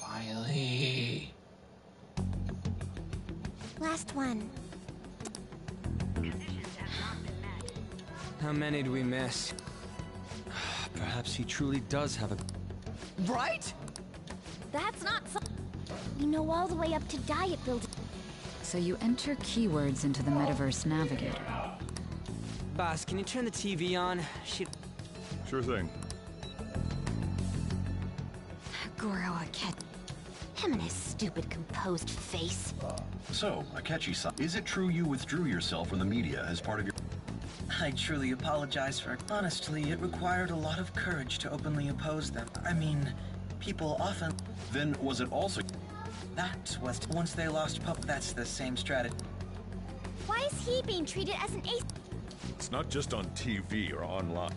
Finally. Last one. How many do we miss? Perhaps he truly does have a... Right? That's not so... We know all the way up to diet building. So you enter keywords into the Metaverse Navigator. Boss, can you turn the TV on? Sure thing. Goro Akechi. Him and his stupid composed face. So, Akechi-san, is it true you withdrew yourself from the media as part of your... I truly apologize for... Honestly, it required a lot of courage to openly oppose them. I mean, people often... Then was it also... That was... Once they lost that's the same strategy. Why is he being treated as an ace? It's not just on TV or online.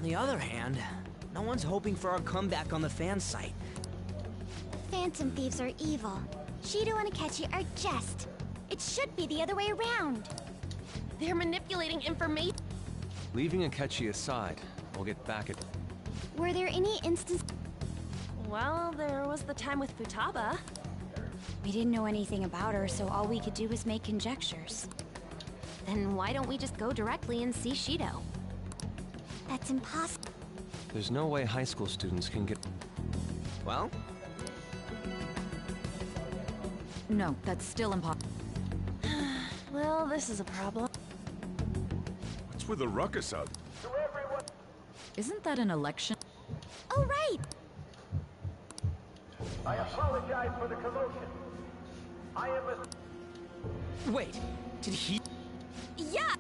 On the other hand, No one's hoping for our comeback on the fan site. Phantom thieves are evil. Shido and Akechi are just. It should be the other way around. They're manipulating information. Leaving Akechi aside, we'll get back at... Were there any instances? Well, there was the time with Futaba. We didn't know anything about her, so all we could do was make conjectures. Then why don't we just go directly and see Shido? That's impossible. There's no way high school students can get... Well? No, that's still impossible. Well, this is a problem. What's with the ruckus out? Isn't that an election? Oh, right! I apologize for the commotion. I am a... Wait, did he... Yeah!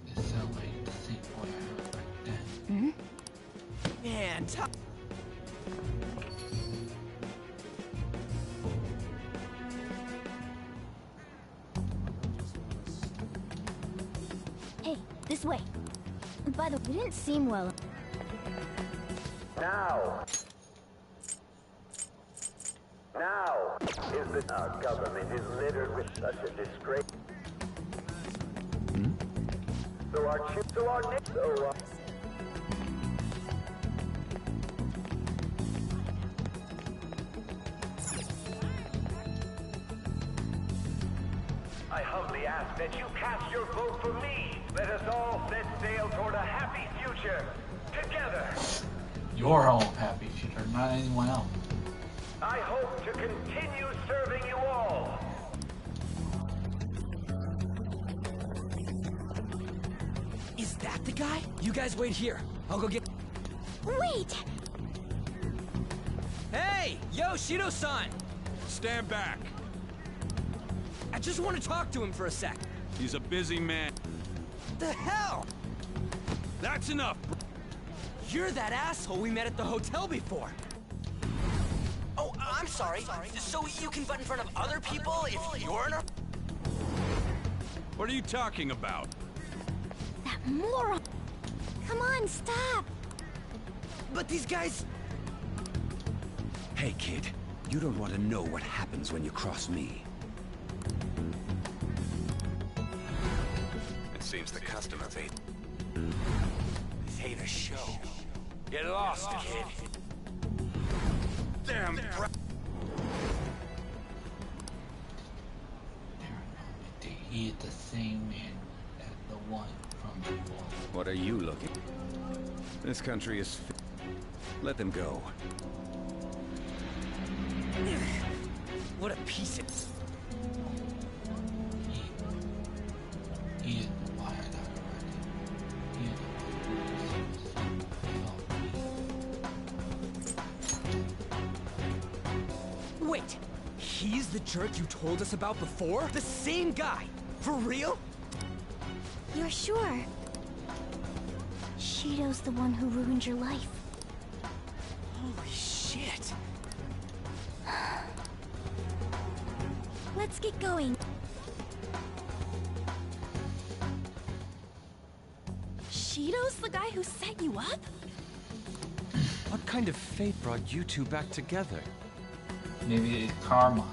It sounds like the same boy I heard back then. Man, Hey, this way. By the way, you didn't seem well. Now is the... Our government is littered with such a disgrace. So our I humbly ask that you cast your vote for me. Let us all set sail toward a happy future. Together. Your own happy future, not anyone else. I hope to continue serving you all. is that the guy? You guys wait here. I'll go get... Wait! Hey! Yo, Shido-san! Stand back. I just want to talk to him for a sec. He's a busy man. The hell? That's enough. You're that asshole we met at the hotel before. Oh, I'm sorry. So you can butt in front of other people if you're in a... What are you talking about? That moron! Come on, stop! But these guys... Hey, kid. You don't want to know what happens when you cross me. It seems the customer base. This ain't a show. Get lost, kid. Damn! He is the same man as the one from before. What are you looking? This country is... Let them go. What a piece of... He is the why I got arrested. He is the one who Wait! He's the jerk you told us about before? The same guy? For real? You're sure? Shido's the one who ruined your life. Holy shit. Let's get going. Shido's the guy who set you up? What kind of fate brought you two back together? Maybe it's karma.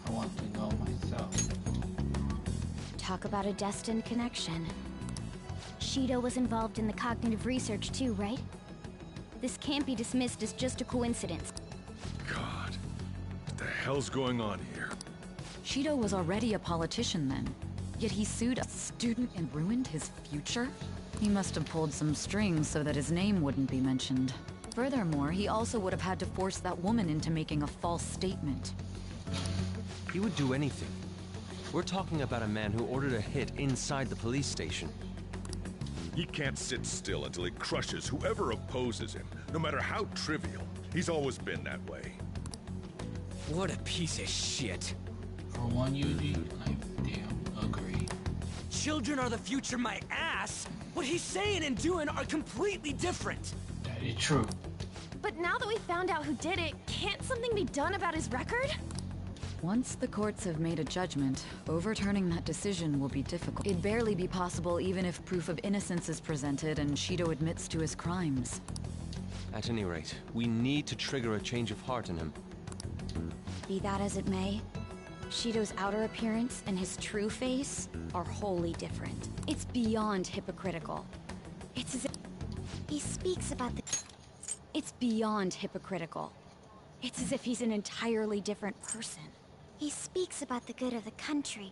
I want to know myself. Talk about a destined connection. Shido was involved in the cognitive research too, right? This can't be dismissed as just a coincidence. God, what the hell's going on here? Shido was already a politician then, yet he sued a student and ruined his future? He must have pulled some strings so that his name wouldn't be mentioned. Furthermore, he also would have had to force that woman into making a false statement. He would do anything. We're talking about a man who ordered a hit inside the police station. He can't sit still until he crushes whoever opposes him, no matter how trivial. He's always been that way. What a piece of shit. For one, Yuji, I damn agree. Children are the future, my ass! What he's saying and doing are completely different! That is true. But now that we found out who did it, can't something be done about his record? Once the courts have made a judgment, overturning that decision will be difficult. It'd barely be possible even if proof of innocence is presented and Shido admits to his crimes. At any rate, we need to trigger a change of heart in him. Be that as it may, Shido's outer appearance and his true face are wholly different. It's beyond hypocritical. It's as if... He speaks about the... It's beyond hypocritical. It's as if he's an entirely different person. He speaks about the good of the country.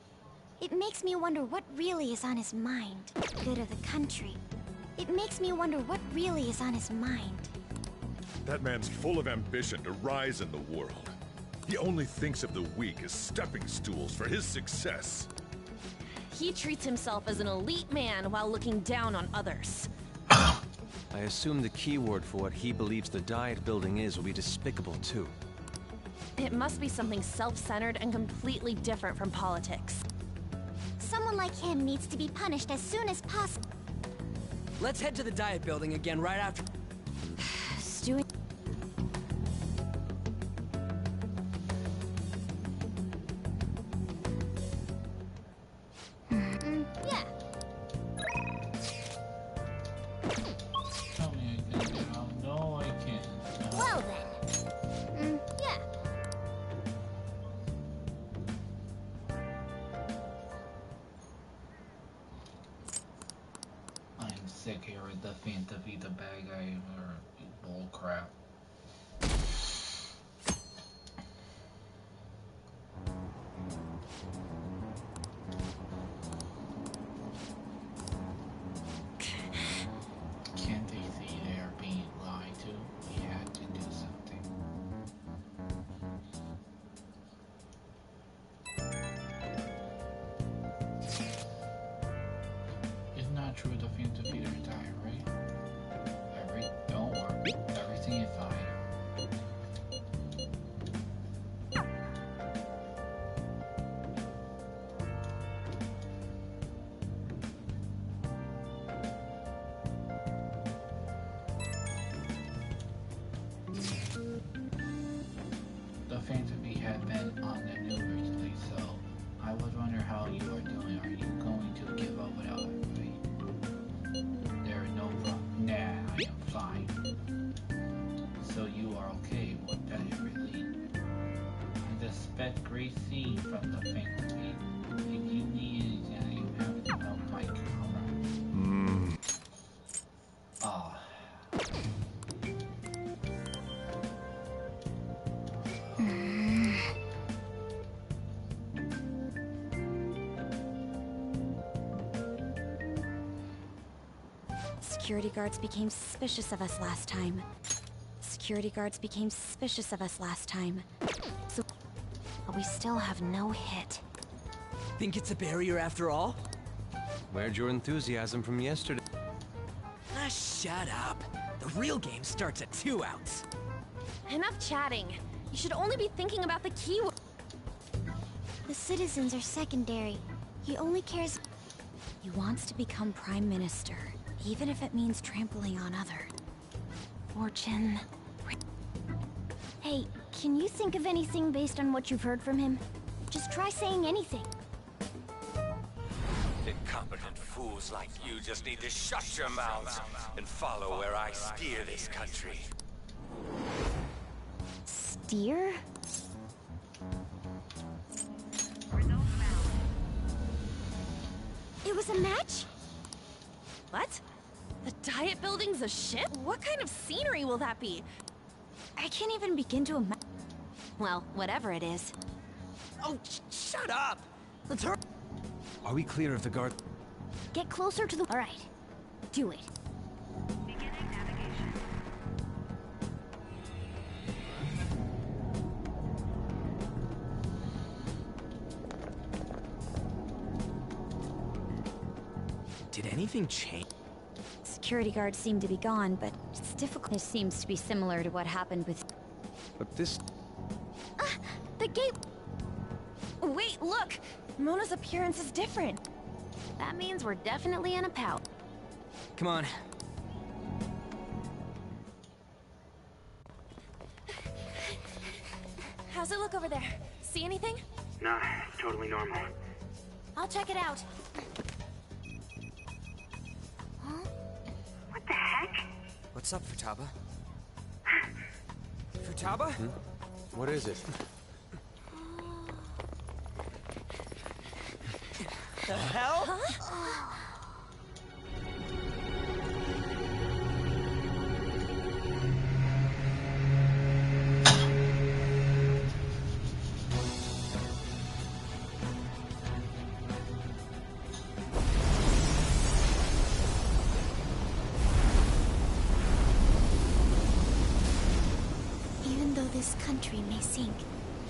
It makes me wonder what really is on his mind. Good of the country. It makes me wonder what really is on his mind. That man's full of ambition to rise in the world. He only thinks of the weak as stepping stools for his success. He treats himself as an elite man while looking down on others. I assume the key word for what he believes the Diet Building is will be despicable too. It must be something self-centered and completely different from politics. Someone like him needs to be punished as soon as possible. Let's head to the Diet Building again right after... Stewing... Yeah. Tell me I can get out. No, I can't. Well then. Yeah. I'm sick here with the Phantom Vita bag guy or bull crap. Can't they see they're being lied to? We had to do something. It's not true the Phantom Vita died, right? Don't worry. Everything is fine. The Phantom Bee had been on the news recently, so I was wondering how you are doing. Are you going to give up without me? There is no problem. Nah, I am fine. So you are okay with that really? I expect great scene from the Phantom Bee. If you need anything, you have to know my camera. Ah. Security guards became suspicious of us last time. Security guards became suspicious of us last time. So, but we still have no hit. Think it's a barrier after all? Where'd your enthusiasm from yesterday? Ah, shut up. The real game starts at 2 outs. Enough chatting. You should only be thinking about the keyword. The citizens are secondary. He only cares... He wants to become Prime Minister, even if it means trampling on others. Fortune... Hey, can you think of anything based on what you've heard from him? Just try saying anything. Incompetent fools like you just need to shut your mouths and follow where I steer this country. Steer? It was a match? What? The Diet Building's a ship? What kind of scenery will that be? I can't even begin to imagine. Well, whatever it is. Oh, shut up! Let's hurry. Are we clear of the guard? Get closer to the... All right. Do it. Did anything change? Security guards seem to be gone, but it's difficult. This seems to be similar to what happened with... But this... The gate... Wait, look! Mona's appearance is different. That means we're definitely in a pout. Come on. How's it look over there? See anything? Nah, totally normal. I'll check it out. Huh? What the heck? What's up, Futaba? Futaba? What is it? The hell? Huh? Even though this country may sink,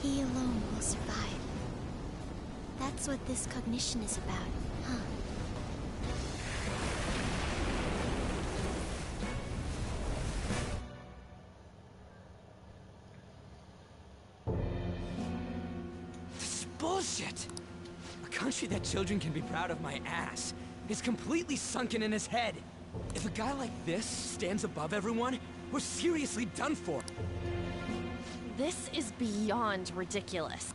he alone will survive. That's what this cognition is about, huh? This is bullshit! A country that children can be proud of my ass is completely sunken in his head. If a guy like this stands above everyone, we're seriously done for. This is beyond ridiculous.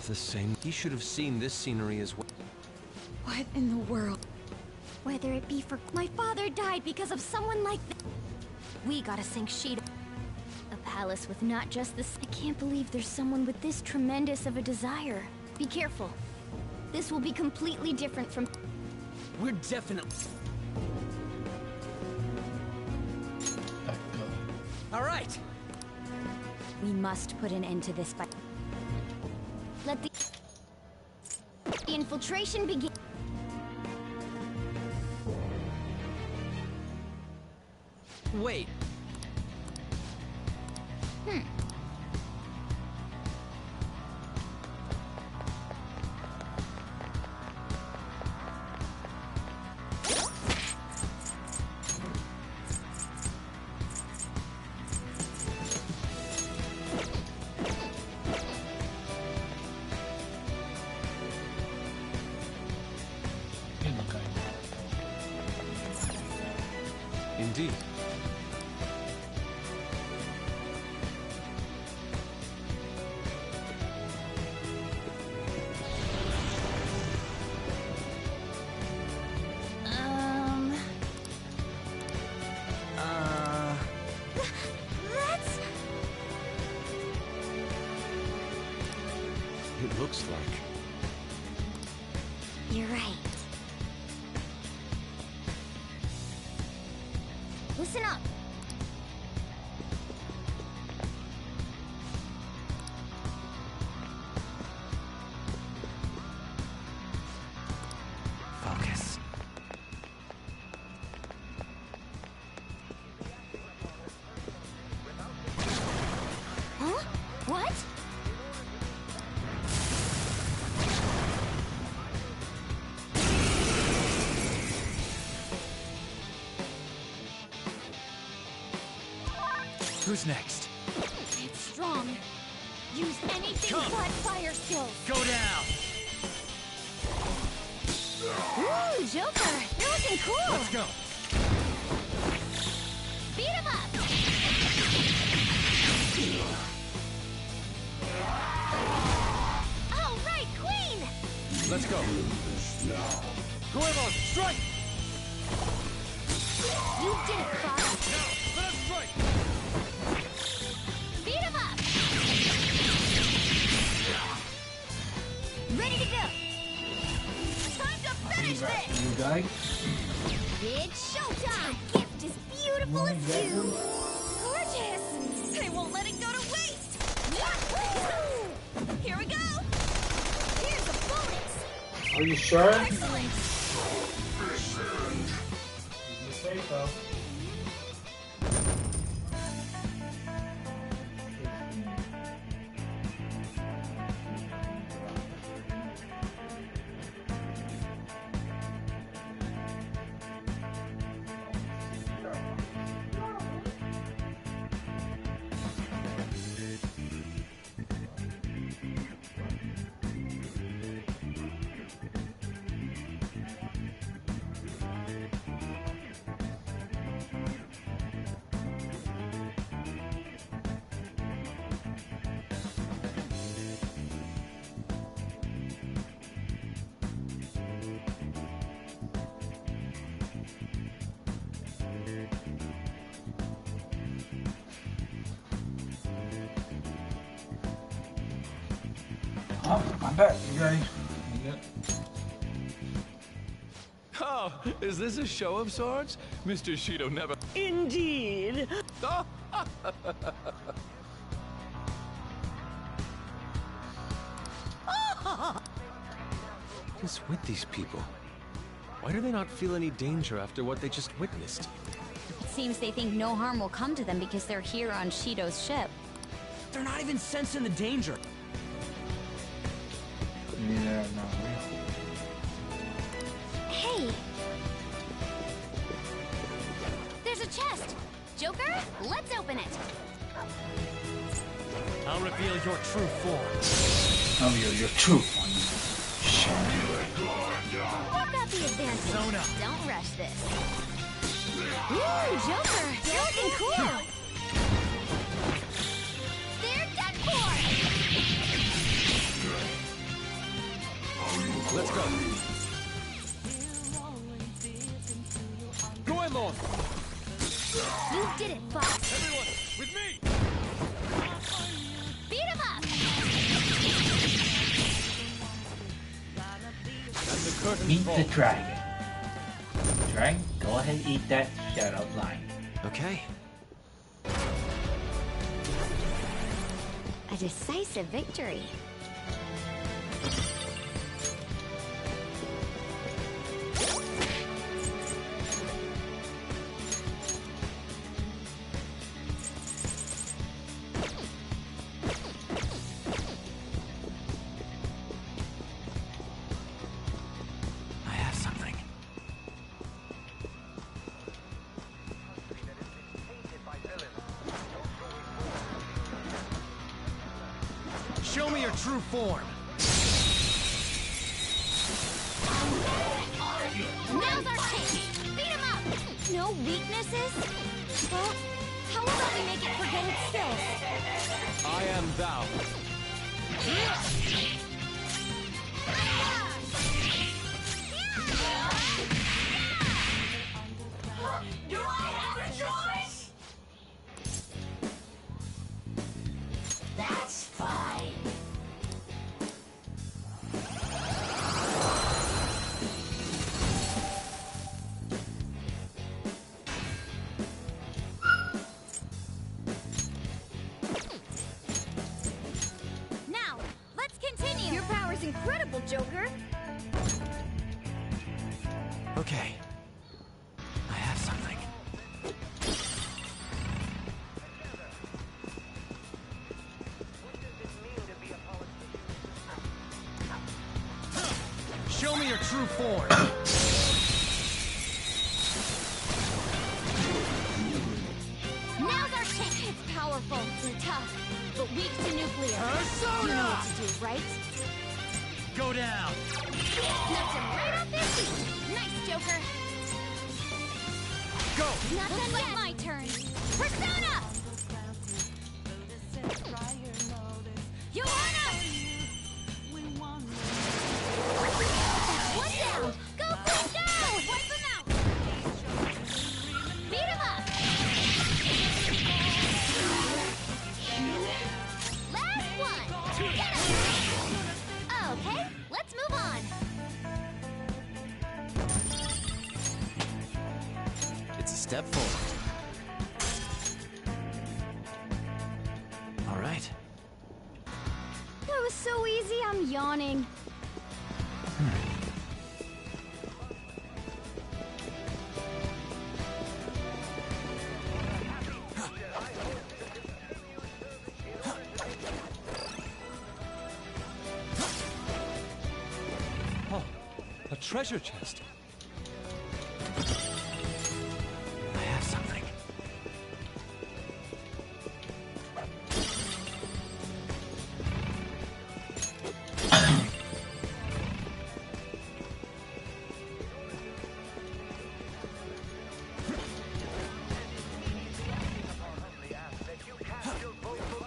The same. He should have seen this scenery as well. What in the world? Whether it be for... My father died because of someone like that. We gotta sink Shido. A palace with not just this... I can't believe there's someone with this tremendous of a desire. Be careful. This will be completely different from... We're definitely... All right! We must put an end to this by... Let the infiltration begin. Wait. Indeed. That's... It looks like... You're right. Listen up. Focus. Huh? What? Who's next? It's strong. Use anything but fire skills. Go down! Ooh, Joker, you're looking cool. Let's go! Beat him up. All right, Queen. Let's go! Goemon, strike! You did it, Fox. Now, let us strike! Beat him up. Ready to go. Time to finish this. You die? It's showtime. The gift is beautiful as you. Gorgeous. I won't let it go to waste. Yahoo! Here we go. Here's a bonus. Are you sure? Excellent. You say so. Oh, I'm back, you guys. You good? Oh, is this a show of sorts? Mr. Shido never... Indeed. What is with these people? Why do they not feel any danger after what they just witnessed? It seems they think no harm will come to them because they're here on Shido's ship. They're not even sensing the danger. Yeah, no. Hey! There's a chest! Joker, let's open it! I'll reveal your true form. Oh, your true form. Show me. I've got the advantage. Zona. Don't rush this. Ooh, Joker, you're looking cool! They're done for! Let's go. Go along. You did it, Fox! Everyone, with me! Beat him up! And the curtain Meet falls. the dragon. Dragon, go ahead and eat that shadow line. Okay. A decisive victory. I have something. Show me your true form. Now's our chance! Beat him up! No weaknesses? Well, how about we make it forget itself? I am thou. Do I have a choice? That's fine. Now, let's continue. Your power's incredible, Joker. Okay. I have something. Show me your true form. Now's our chance! It's powerful and tough, but weak to nuclear. Persona! You know what to do, right? Go down. Knocked him right off their feet! Nice, Joker! Go. Not done Looks yet! like my turn. Persona! Johanna! One down! Go, quick, go! Wipe him out! Beat him up! Last one! Get him! Okay, let's move on! It's a step forward. All right. That was so easy, I'm yawning. Oh, a treasure chest. I have something.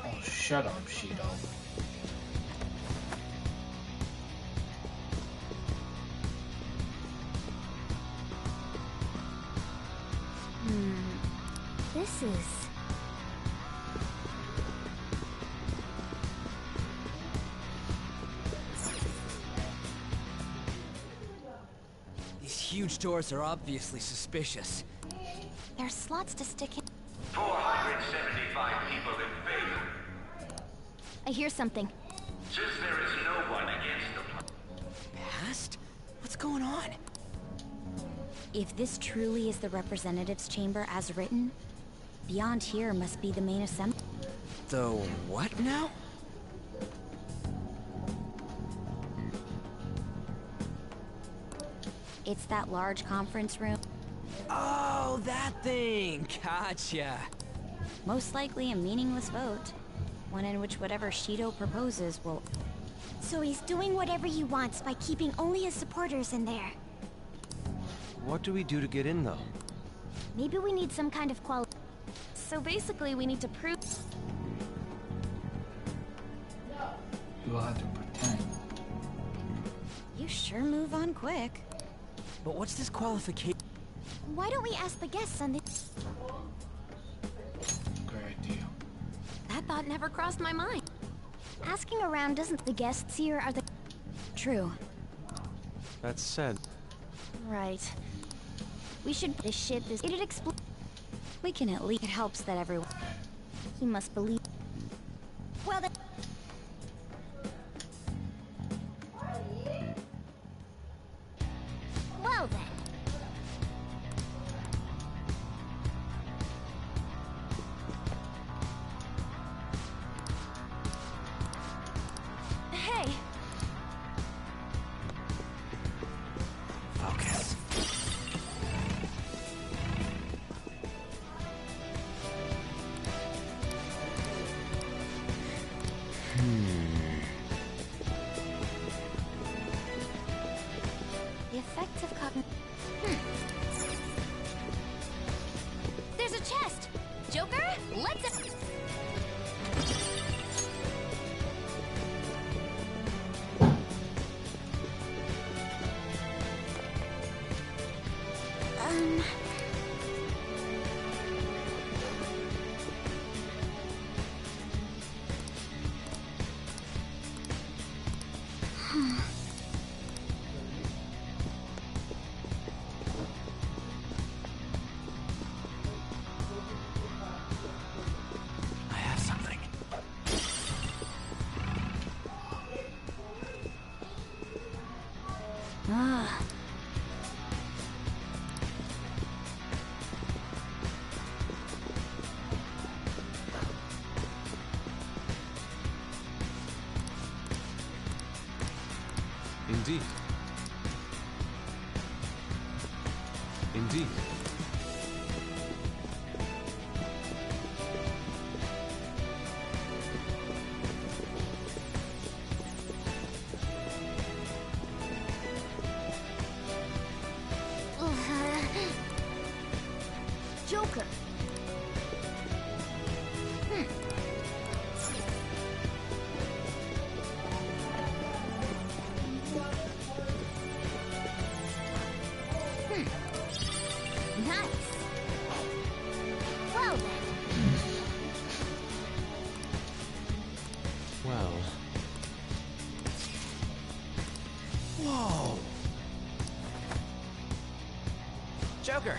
Oh, shut up, Shido. This is... huge doors are obviously suspicious. There's slots to stick in. 475 people in favor. I hear something. Since there is no one against the plan. Past? What's going on? If this truly is the representatives' chamber as written, beyond here must be the main assembly. The what now? It's that large conference room. Oh, that thing! Gotcha. Most likely a meaningless vote. One in which whatever Shido proposes will... So he's doing whatever he wants by keeping only his supporters in there. What do we do to get in, though? Maybe we need some kind of So basically, we need to prove... You will have to pretend. You sure move on quick. But what's this qualification? Why don't we ask the guests on this? Great idea. That thought never crossed my mind. Asking around doesn't the guests here are the... True. That said... Right. We should... This ship is... It'd explode. We can at least... It helps that everyone... He must believe... Well then... Well then... Hey! Focus. The effects of cognition... There's a chest! Joker, let's... I have something. Ah. Indeed. Indeed. Joker. Nice. Well then. Well... Whoa! Joker!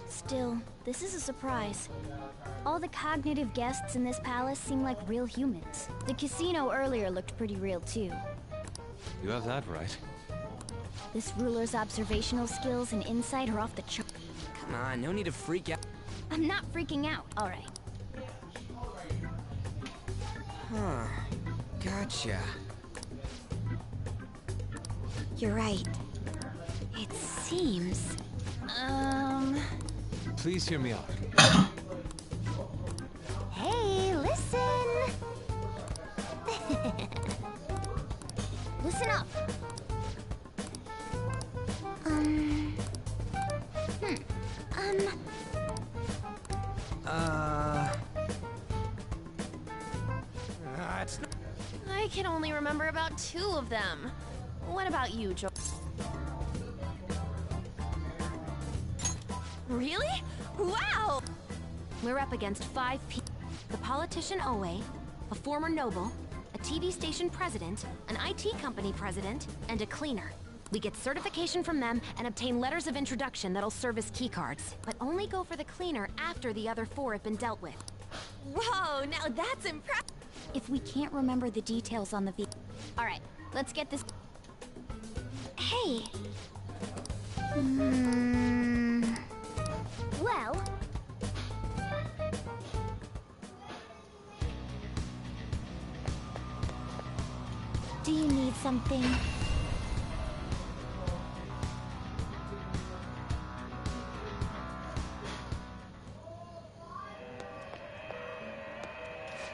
Still, this is a surprise. All the cognitive guests in this palace seem like real humans. The casino earlier looked pretty real too. You have that right. This ruler's observational skills and insight are off the chart. Come on, no need to freak out. I'm not freaking out, alright. Huh. Gotcha. You're right. It seems... Please hear me out. Hey, listen! Listen up! It's not... I can only remember about 2 of them. What about you, Joker? Really? Wow! We're up against 5 people. the politician Owe, a former noble, a TV station president, an IT company president, and a cleaner. We get certification from them and obtain letters of introduction that'll serve as keycards. But only go for the cleaner after the other 4 have been dealt with. Whoa, now that's impressive. If we can't remember the details on the all right, let's get this. Hey. Well... Do you need something?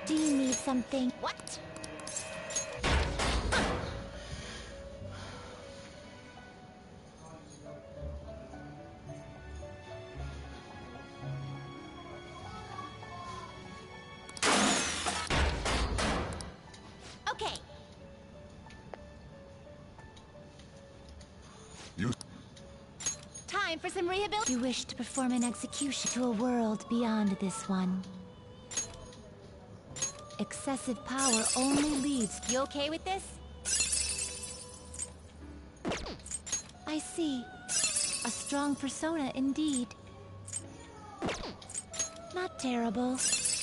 Do you need something? What? Okay. Time for some rehabilitation. You wish to perform an execution to a world beyond this one. Excessive power only leads. You okay with this? I see. A strong persona indeed. Not terrible,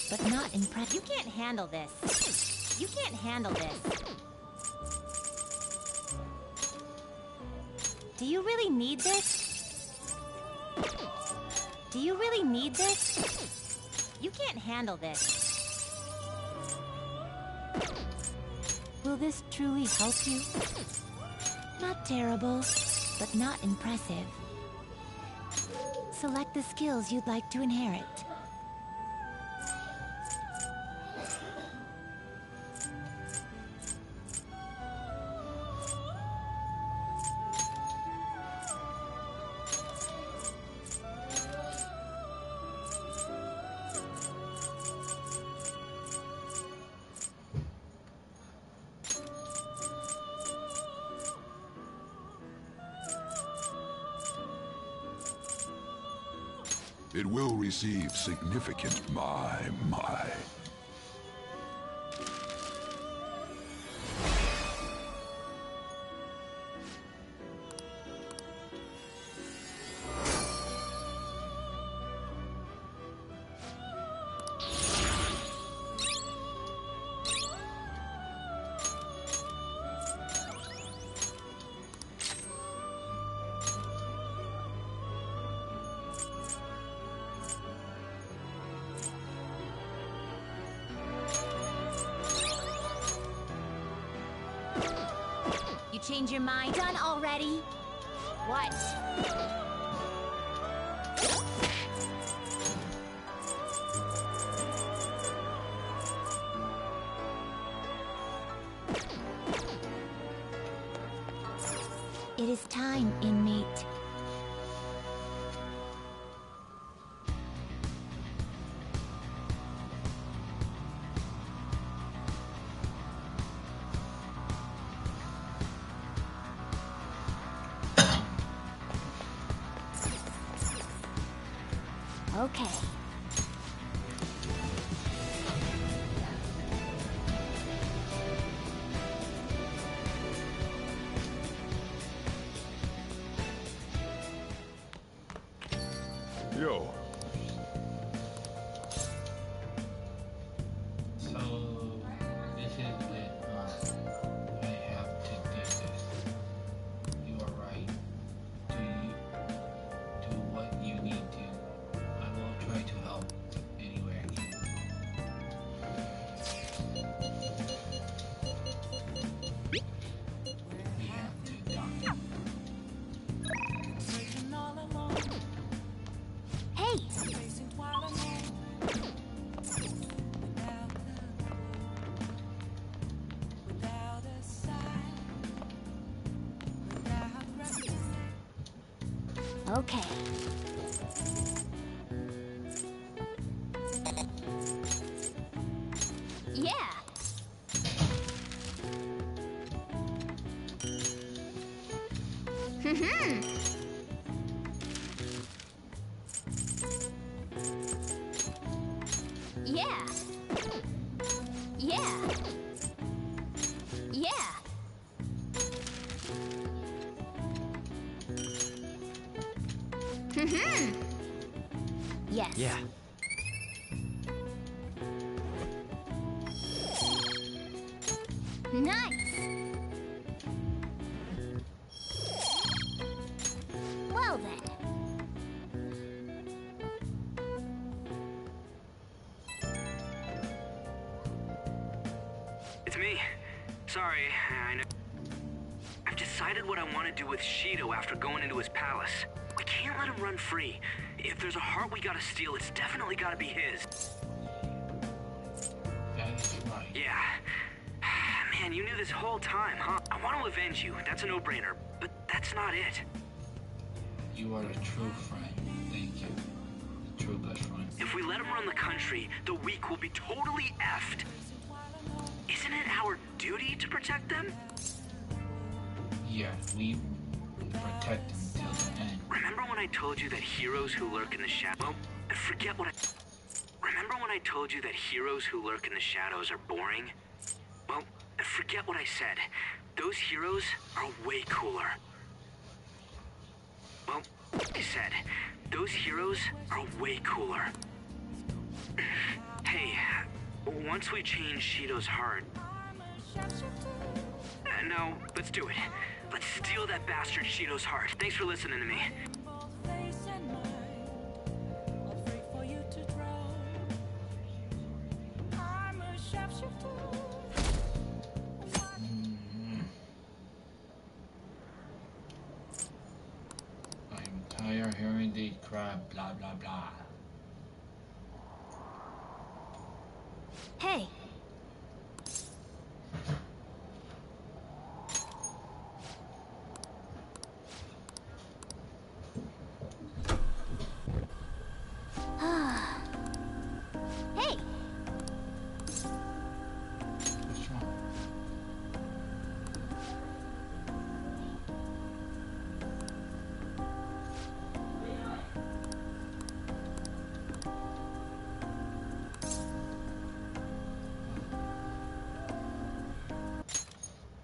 but not impressive. You can't handle this. You can't handle this. Do you really need this? Do you really need this? You can't handle this. Will this truly help you? Not terrible, but not impressive. Select the skills you'd like to inherit. It will receive significant my. You change your mind? Done already? What? It is time, inmate. Okay. Yo. So, this is it. I have to do this. You are right. Do what you need to. I will try to help anywhere I can. We have to document. Hey! Okay. Yeah. Yeah. Mm-hmm. Yes. Yeah. Nice. Well then. It's me. Sorry, I know. I've decided what I want to do with Shido after going into his palace. We can't let him run free. If there's a heart we gotta steal, it's definitely gotta be his. That's right. Yeah. Man, you knew this whole time, huh? I want to avenge you. That's a no-brainer. But that's not it. You are a true friend. Thank you. A true best friend. If we let him run the country, the weak will be totally effed. Isn't it our duty to protect them? Yeah, we protect them till the end. Remember when I told you that heroes who lurk in the shadow... Forget what I... Remember when I told you that heroes who lurk in the shadows are boring? Well, forget what I said. Those heroes are way cooler. Well, I said, those heroes are way cooler. Hey, once we change Shido's heart... no, let's do it. Let's steal that bastard Shido's heart. Thanks for listening to me. I'm tired of hearing the crap, blah blah blah. Hey. Hey. What's wrong?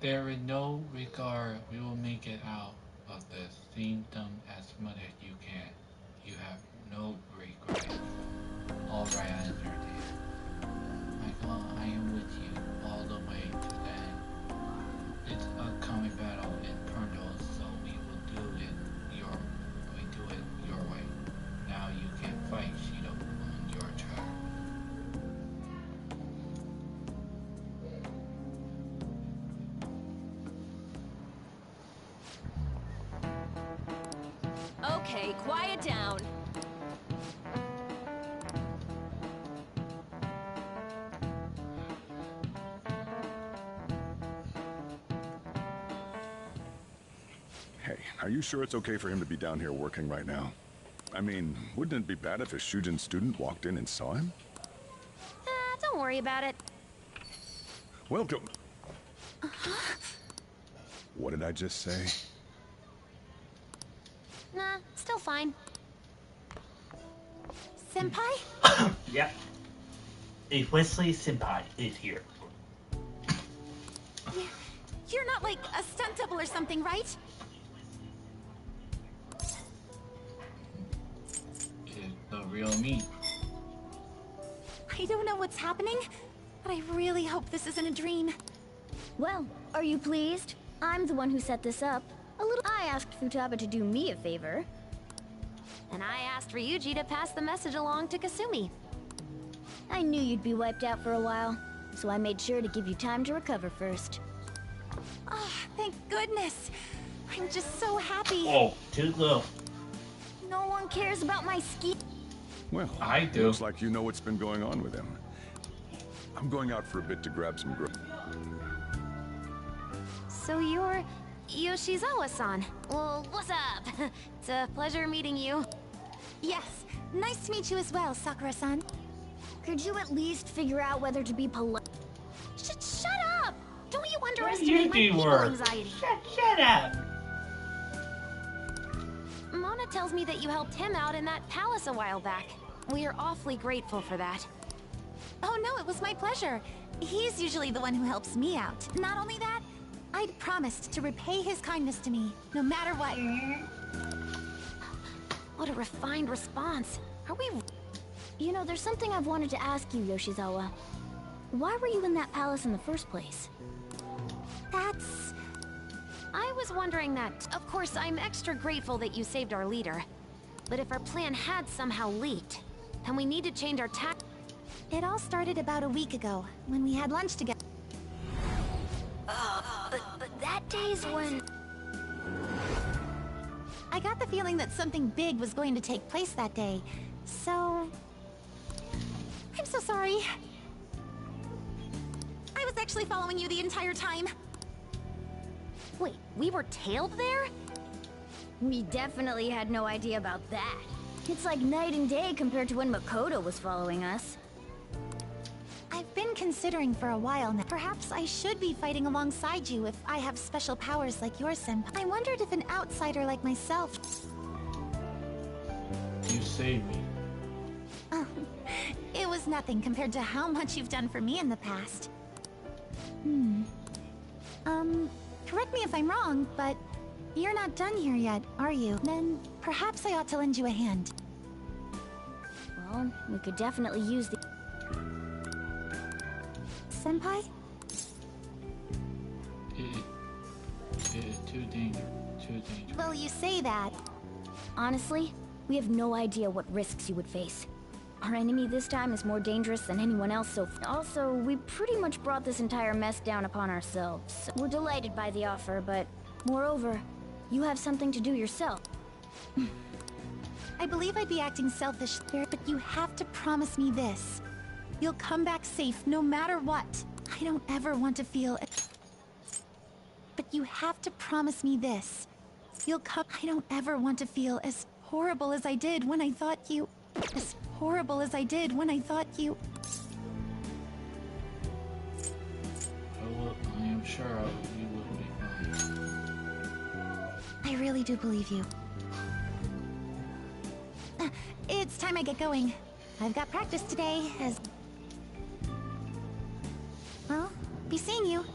There is no regard. We will make it out of this. Sing them as much as you can. You have no regret. All right, I understand. Michael, I am with you all the way to the end. It's a coming battle in Kernel, so we do it your way. Now you can fight Shido on your turn. Okay, quiet down. Hey, are you sure it's okay for him to be down here working right now? I mean, wouldn't it be bad if a Shujin student walked in and saw him? Don't worry about it. Welcome. What did I just say? Nah, still fine. Senpai? Yep. A Wesley Senpai is here. You're not like a stunt double or something, right? It's the real me. I don't know what's happening, but I really hope this isn't a dream. Well, are you pleased? I'm the one who set this up. I asked Futaba to do me a favor. And I asked Ryuji to pass the message along to Kasumi. I knew you'd be wiped out for a while, so I made sure to give you time to recover first. Oh, thank goodness. I'm just so happy. Oh, too low. No one cares about my ski. Well, I do. Looks like you know what's been going on with him. I'm going out for a bit to grab some grub. So you're Yoshizawa-san. Well, what's up? It's a pleasure meeting you. Yes, nice to meet you as well, Sakura-san. Could you at least figure out whether to be polite? Shut up! Don't you underestimate my people anxiety. Shut up! Mona tells me that you helped him out in that palace a while back. We are awfully grateful for that. Oh no, it was my pleasure. He's usually the one who helps me out. Not only that, I'd promised to repay his kindness to me, no matter what. What a refined response. Are we... You know, there's something I've wanted to ask you, Yoshizawa. Why were you in that palace in the first place? That's... I was wondering that. Of course, I'm extra grateful that you saved our leader. But if our plan had somehow leaked, then we need to change our tack. It all started about a week ago, when we had lunch together. But that day's when... I got the feeling that something big was going to take place that day, so... I'm so sorry. I was actually following you the entire time. Wait, we were tailed there? We definitely had no idea about that. It's like night and day compared to when Makoto was following us. I've been considering for a while now. Perhaps I should be fighting alongside you if I have special powers like yours, Senpai. I wondered if an outsider like myself... You saved me. Oh, it was nothing compared to how much you've done for me in the past. Correct me if I'm wrong, but you're not done here yet, are you? Then perhaps I ought to lend you a hand. Well, we could definitely use the... Senpai? It is too dangerous. Too dangerous. Well, you say that. Honestly, we have no idea what risks you would face. Our enemy this time is more dangerous than anyone else so far. Also, we pretty much brought this entire mess down upon ourselves. We're delighted by the offer, but moreover, you have something to do yourself. I believe I'd be acting selfish there, but you have to promise me this. You'll come back safe no matter what. I don't ever want to feel... But you have to promise me this. You'll come... I don't ever want to feel as horrible as I did when I thought you... As horrible as I did when I thought you... I am sure you will be fine. I really do believe you. It's time I get going. I've got practice today, as... Well, be seeing you.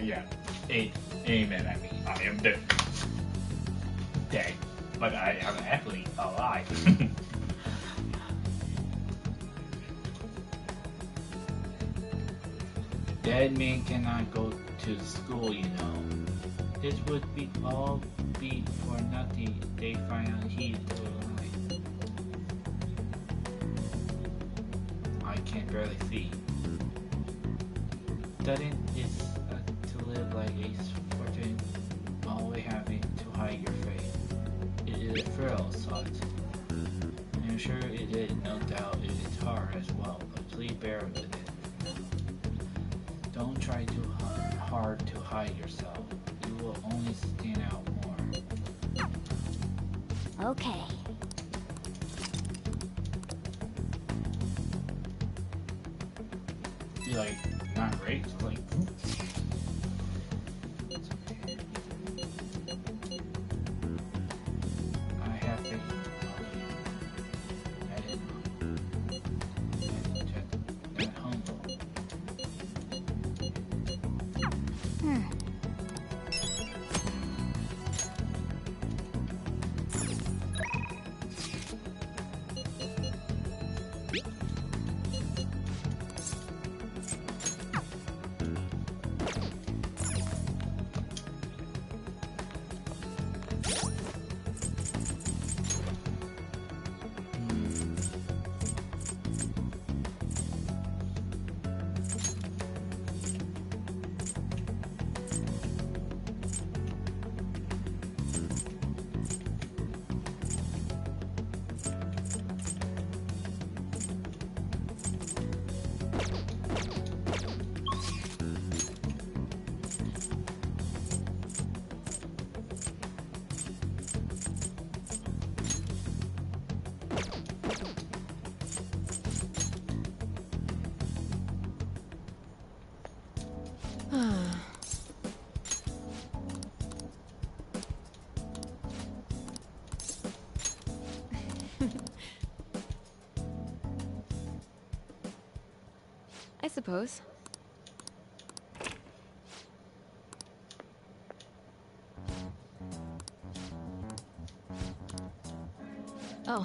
Yeah, amen. I mean, I am dead, but I am actually alive. Dead men cannot go to school, you know. This would be all be for nothing. They find out he's still alive. I can barely see. Studying is to live like a fortune, always having to hide your face. It is a thrill, such. I'm sure it is, no doubt it is hard as well, but please bear with it. Don't try too hard to hide yourself. You will only stand out more. Okay. You're like, not great, like... I have faith. That humble. suppose. Oh.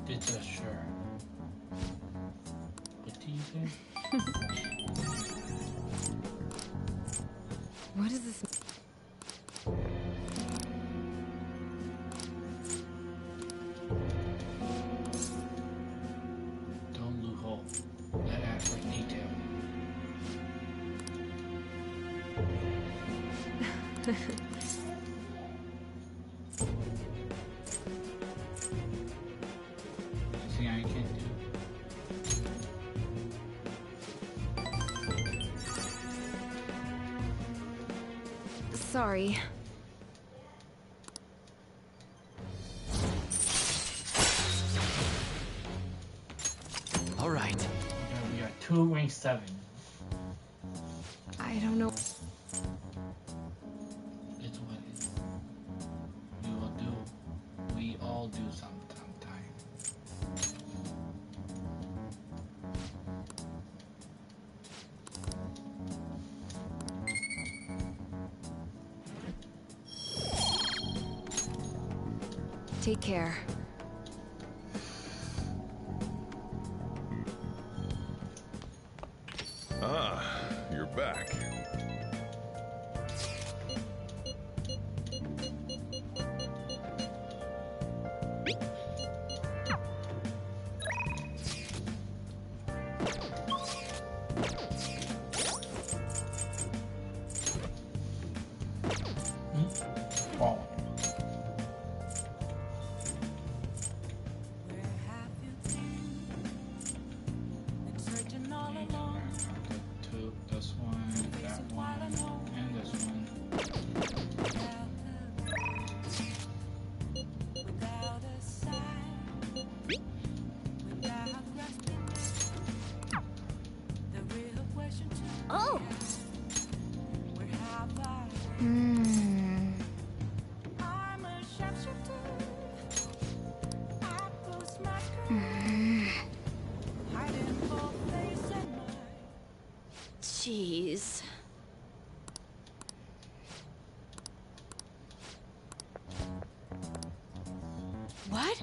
It's a sure. What do you say? What is this? Don't lose hope. That acts like detail. See, I can't do. Sorry. All right. We are 2 rank 7. I don't know. It's what it is. We will do. We all do sometime. Take care. Ah, you're back. Oh. To this one, that one, and this one. Oh! Jeez. What?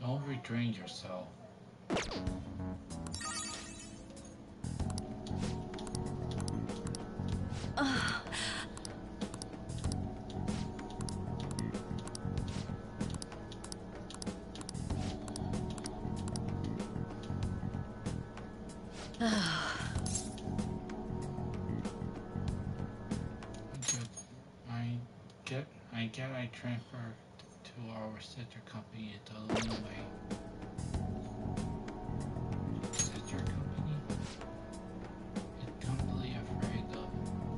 Don't redrain yourself. I transferred to our sister company at the Leeway. Sister company? It's completely afraid of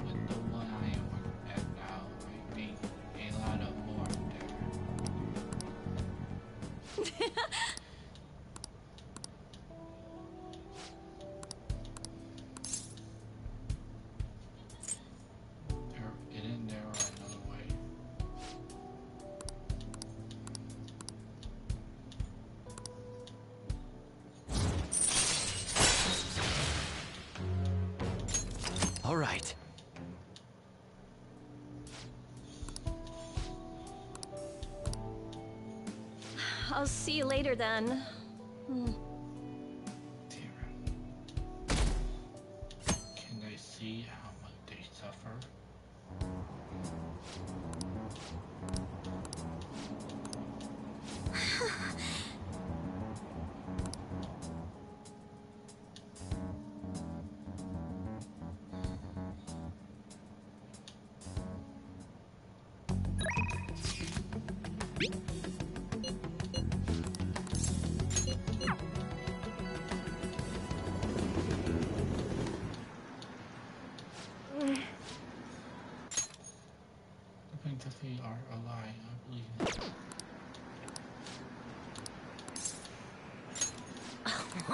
with the one I am working at now. I make a lot of more there. It in there or another way. All right. I'll see you later then. Can they see how much they suffer?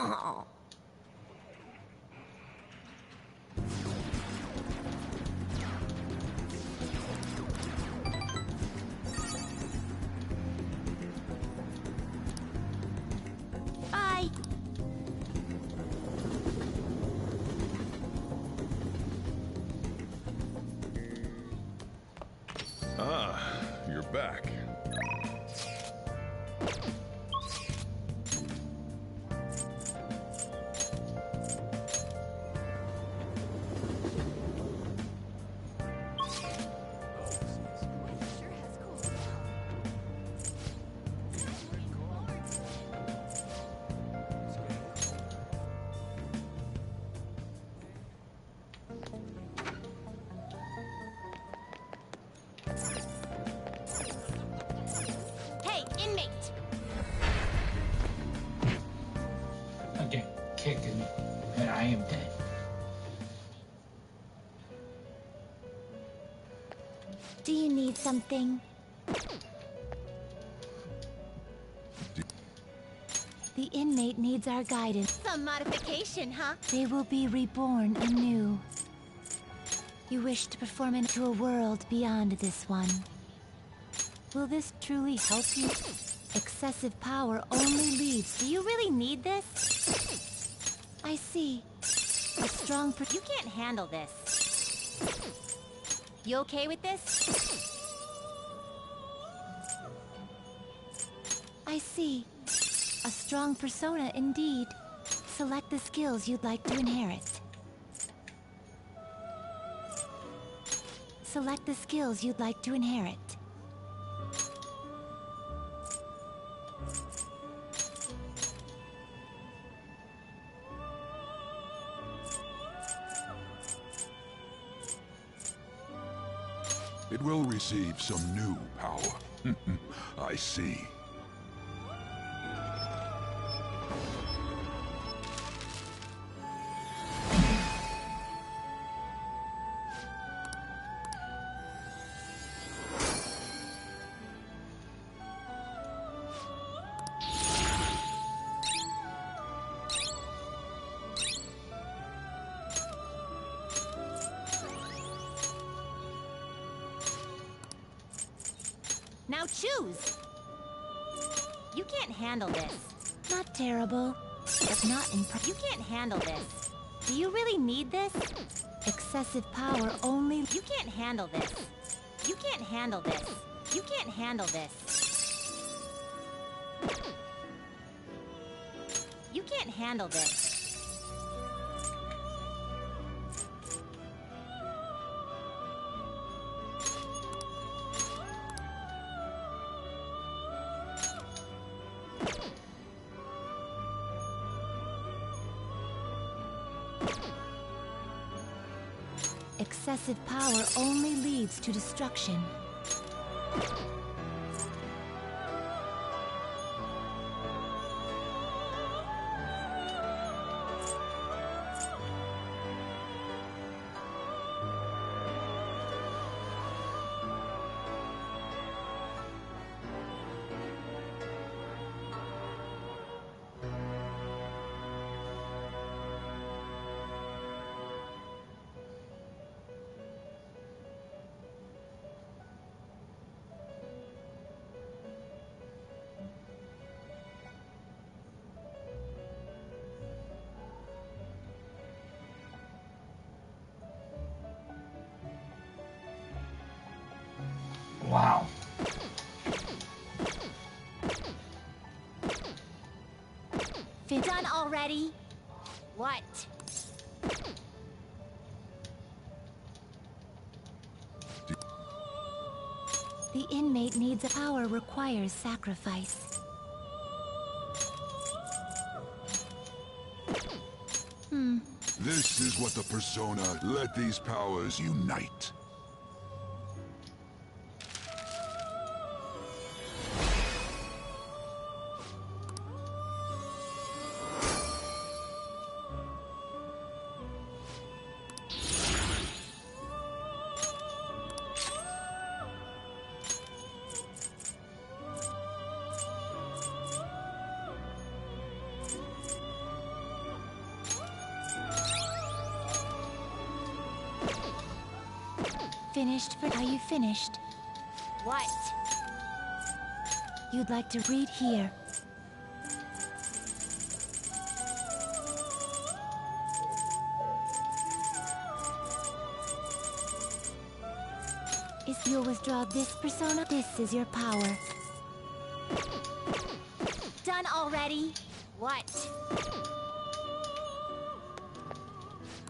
Oh. Bye. Ah, you're back. Hey, inmate! I get kicked and I am dead. Do you need something? The inmate needs our guidance. Some modification, huh? They will be reborn anew. You wish to perform into a world beyond this one. Will this truly help you? Excessive power only leads. Do you really need this? I see. A strong You can't handle this. You okay with this? I see. A strong persona indeed. Select the skills you'd like to inherit. Select the skills you'd like to inherit. It will receive some new power. I see. Now choose! You can't handle this. Not terrible, but not You can't handle this. Do you really need this? Excessive power only. You can't handle this. You can't handle this. You can't handle this. You can't handle this. Excessive power only leads to destruction. Wow. Done already? What? The inmate needs a power requires sacrifice. This is what the persona. Let these powers unite. finished for... Are you finished? What? You'd like to read here. If you withdraw this persona, this is your power. Done already? What?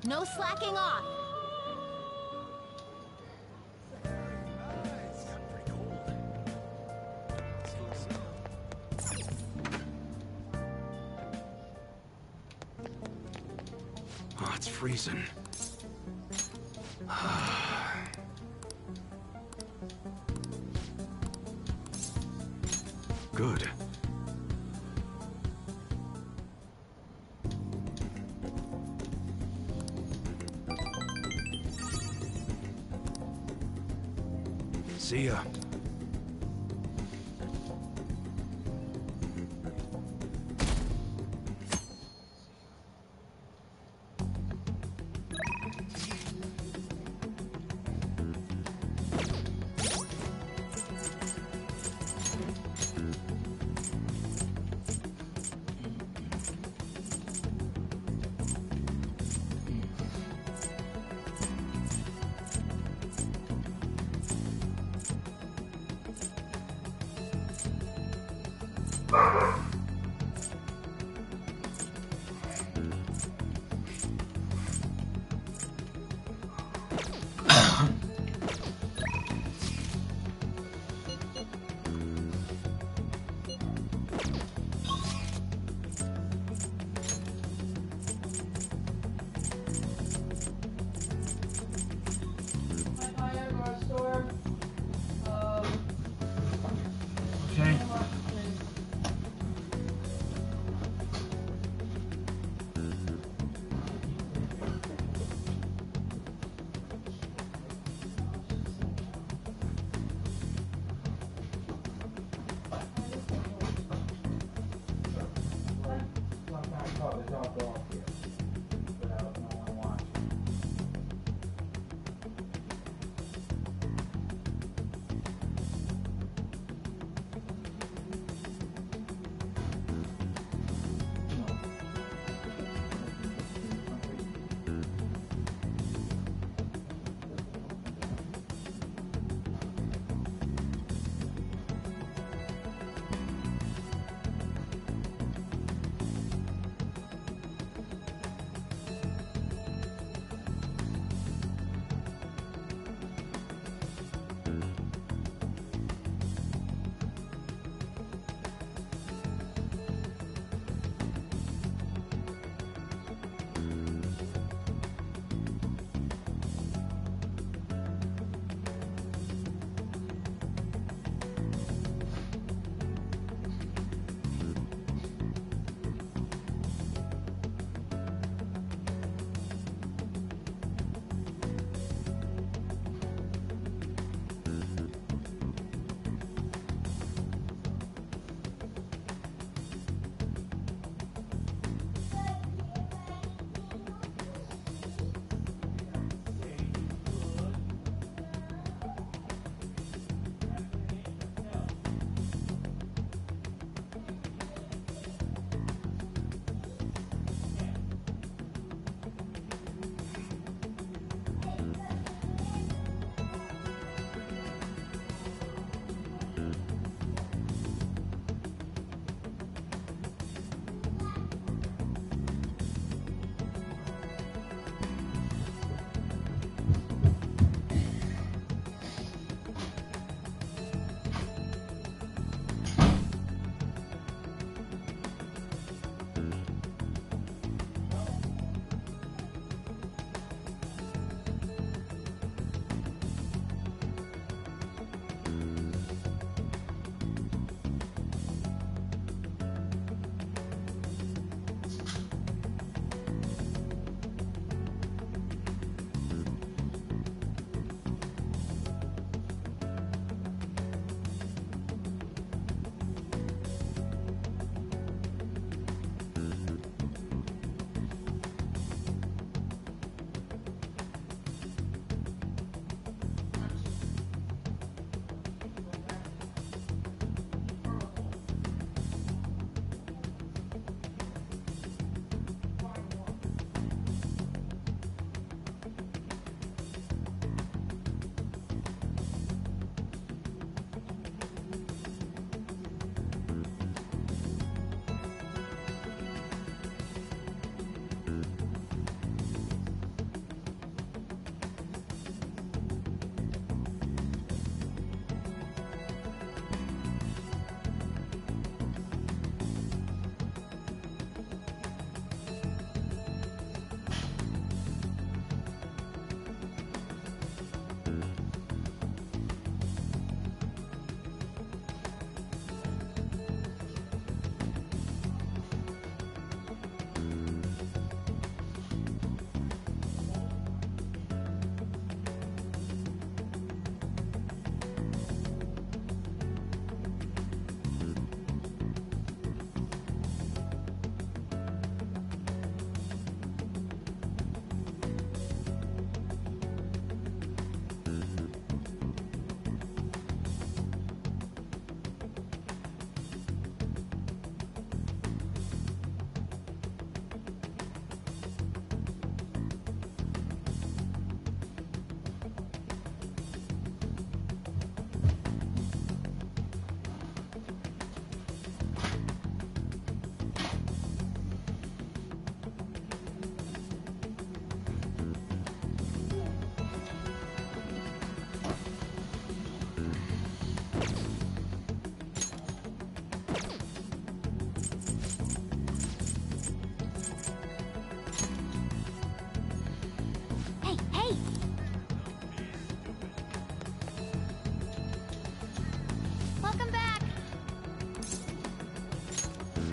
No slacking off. Oh, it's freezing. Good. See ya. Okay.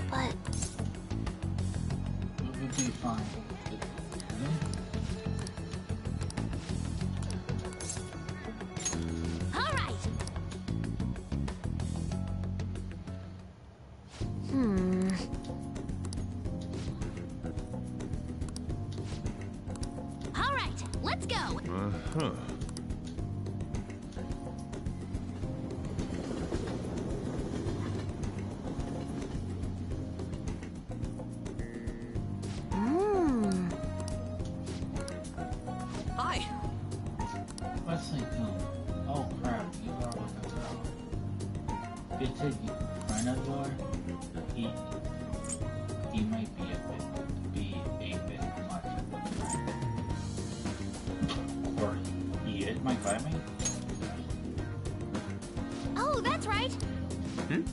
but... It would be fine. All right. All right, let's go. Uh-huh. Hi. What's he doing? Oh crap, you are with a girl. It's a friend of yours. He might be a bit much of a friend. Or he is my flatmate? Oh, that's right. Hmm?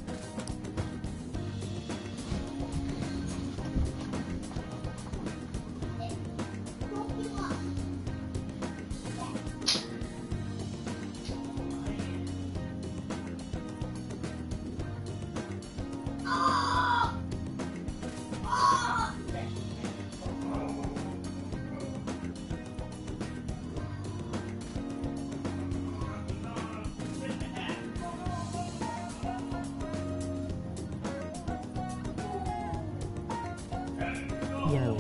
Yo.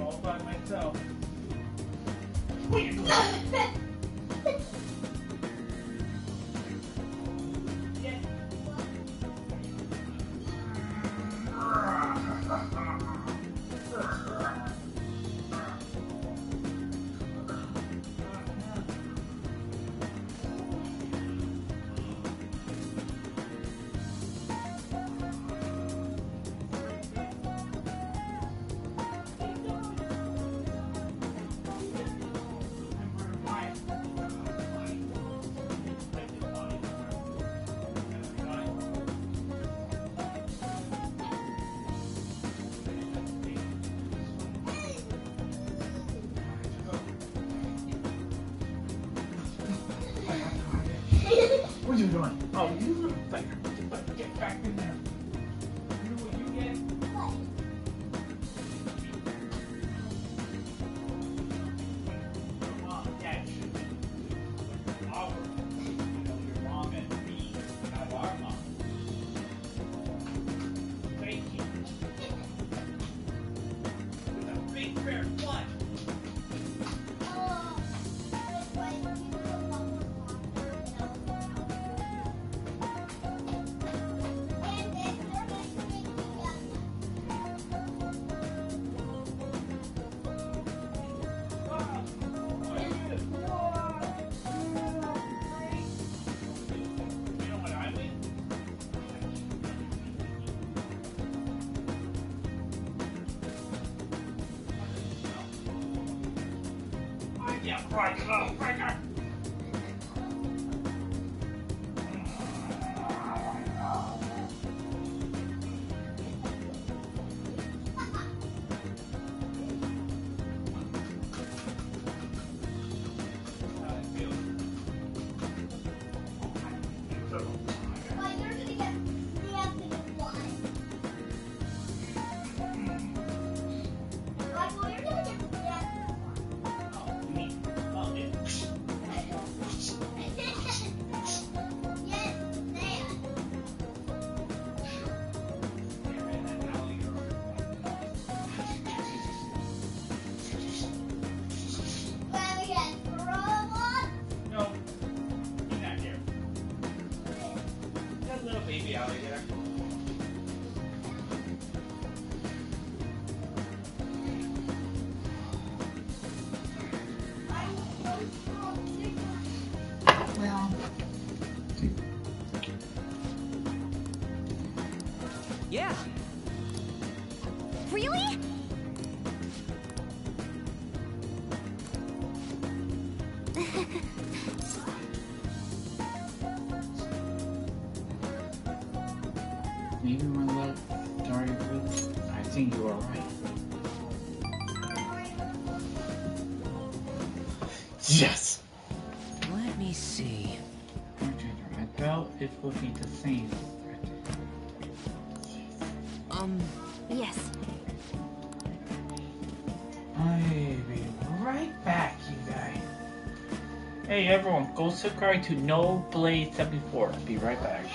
All by myself. What are you doing? Oh, you little thing. Get back in there. You know what you get? Your mom, dad should be our, your mom and me, not our mom. Thank you. With a big fair butt. Yeah, right, little breaker. Baby alligator. Well. Yeah. Really? Maybe my luck started with. I think you are right. Yes! Let me see. I felt it would be the same. Yes. I'll be right back, you guys. Hey everyone, go subscribe to No Blade 74. Be right back.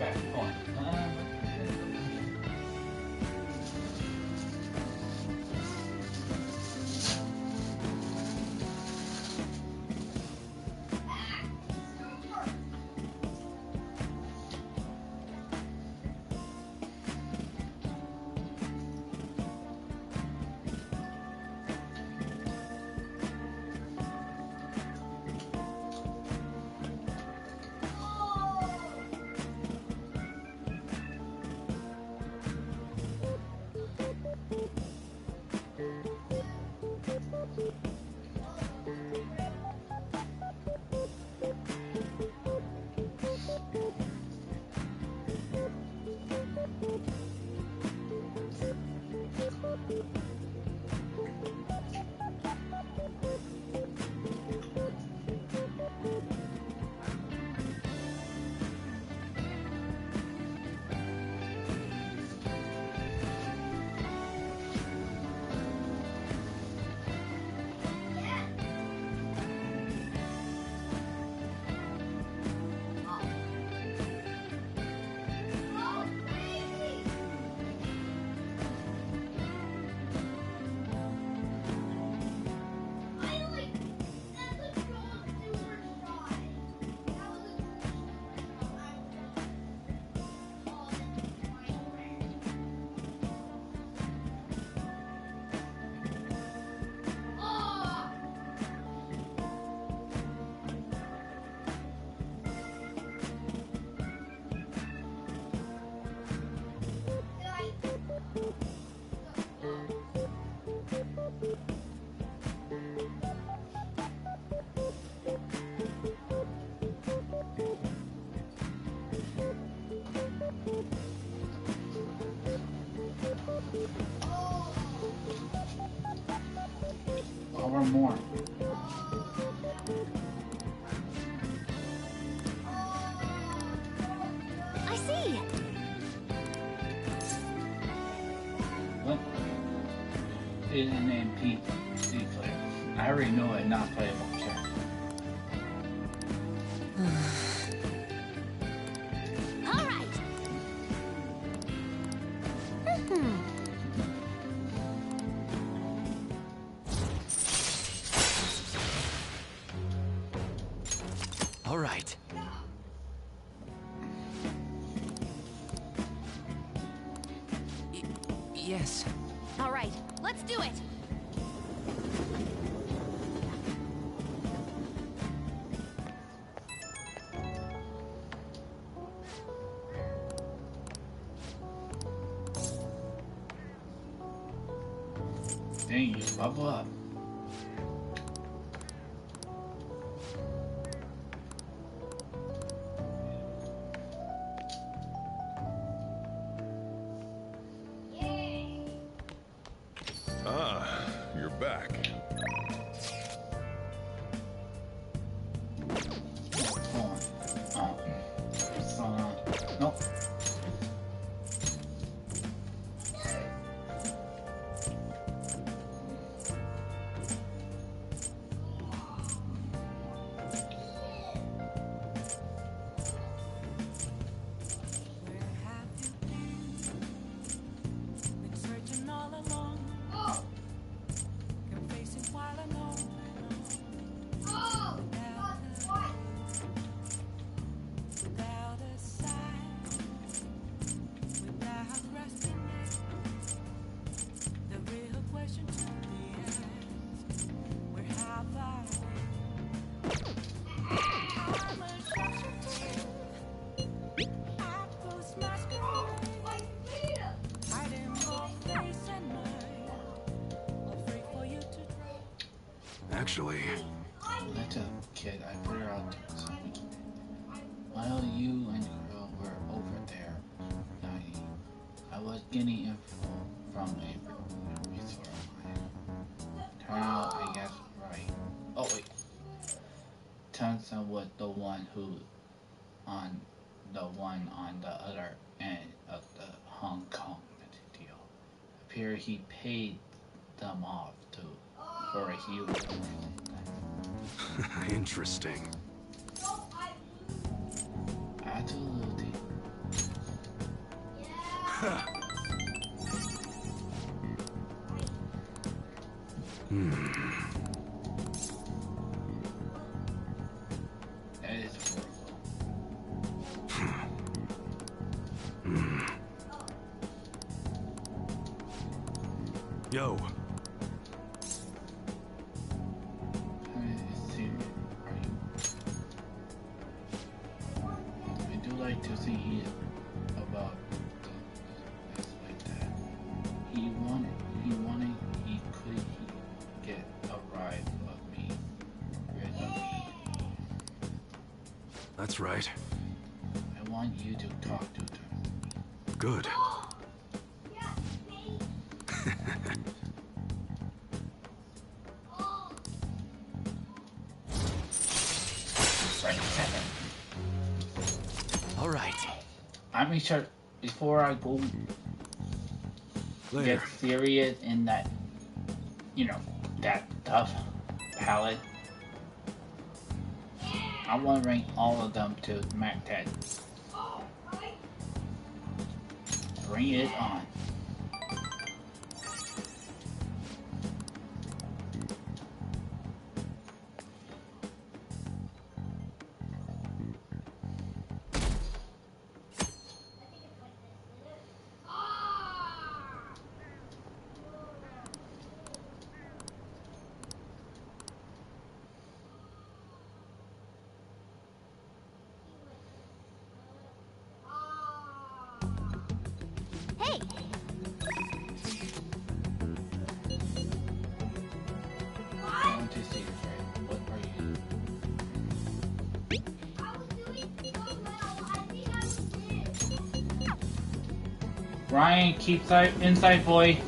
back point. Or more. I see. What? Is an MP player. I already know it, not playable character. All right. All right. Yes. All right, let's do it. Dang, you bubble up. Ah, you're back. Nope. Actually, That's a kid. I put her out there. So while you and the girl were over there, I was getting info from a resource line. Turn out, I guess, right. Oh wait. Turns out was the one on the other end of the Hong Kong deal. Appear he paid them off for a huge interesting. Absolutely. That is Yo. I do like to see it about this like that. He could get a ride of me, rid of me. That's right. I want you to talk to them. Good. All right. I make sure before I go get serious in that, that tough palette. I want to rank all of them to Mac 10. Bring it on. Hey! I want to see, right? What are you? Ryan, keep inside, boy.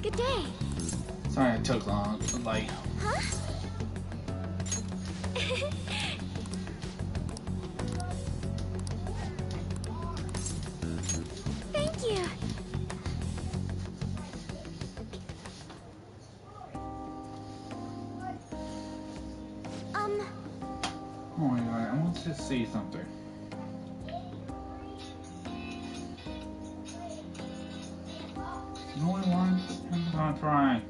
Good day. Sorry it took long. Like. Huh? Thank you. Oh my god, I want to see something. No one, I'm gonna try.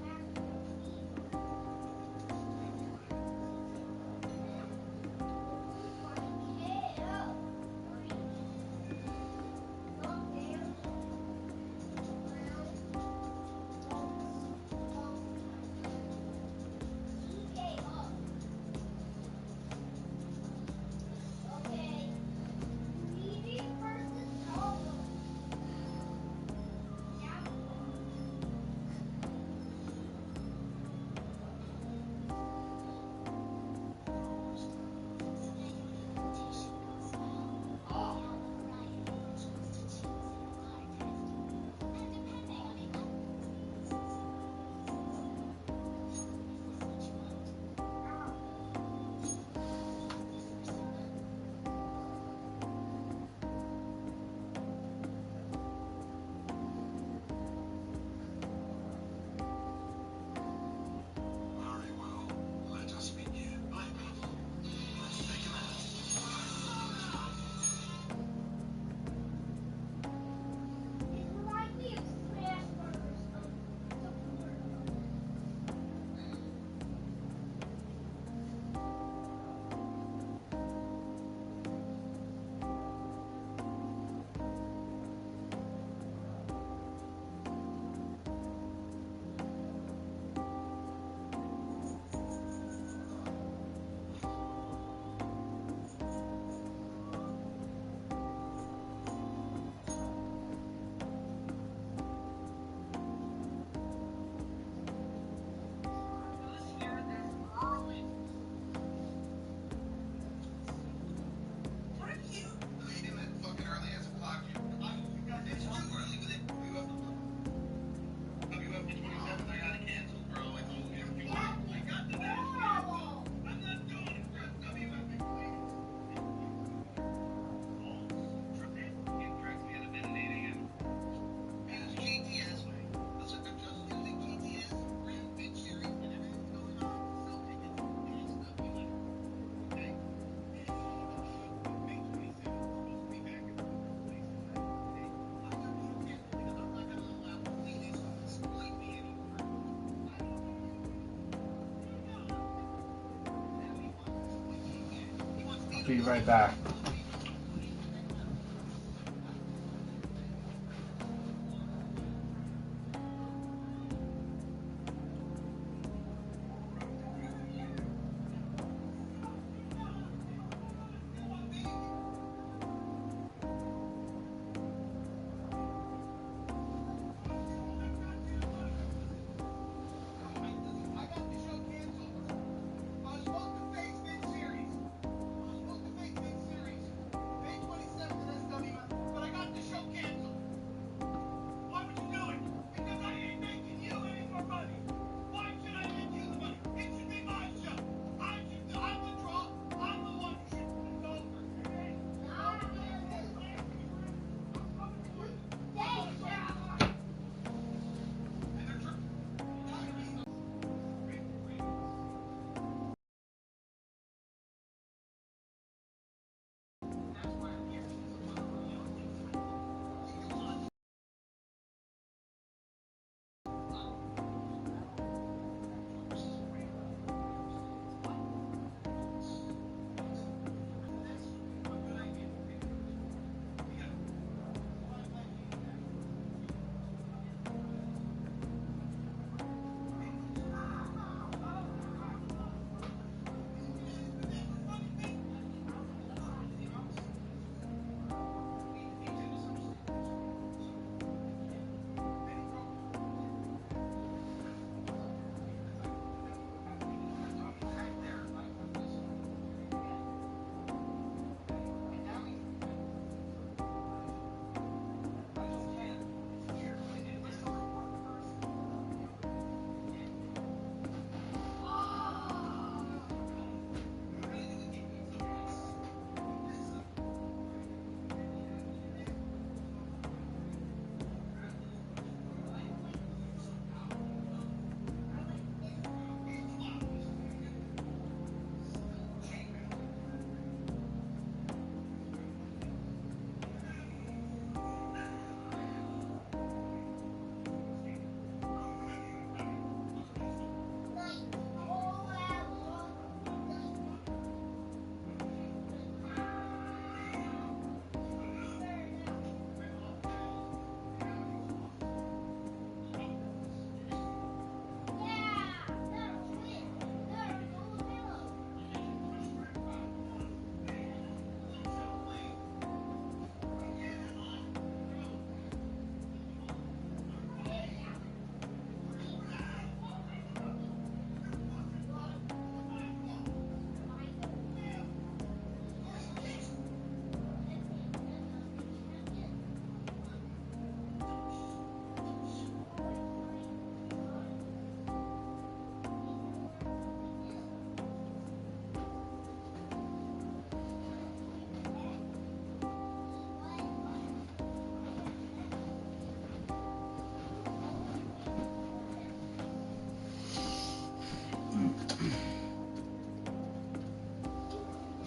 Be right back.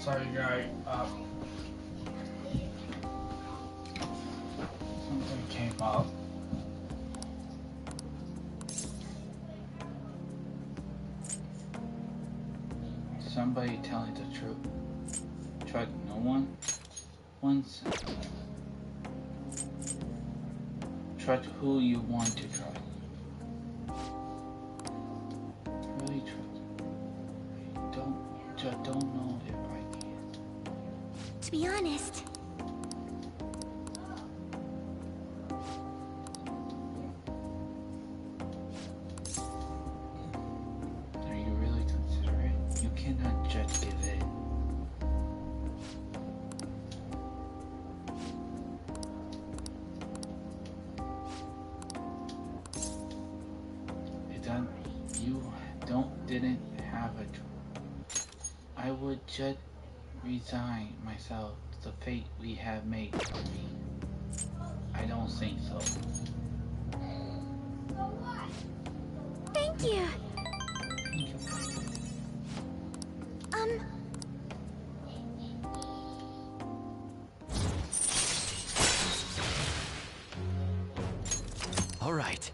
sorry, guy. Something came up. Somebody telling the truth. Trust no one. Once. Trust who you want to trust. Really trust. Just don't know if I can. To be honest, are you really considerate? You cannot just give in. You didn't have a choice. I would just resign myself to the fate we have made for me. I don't think so. thank you. All right.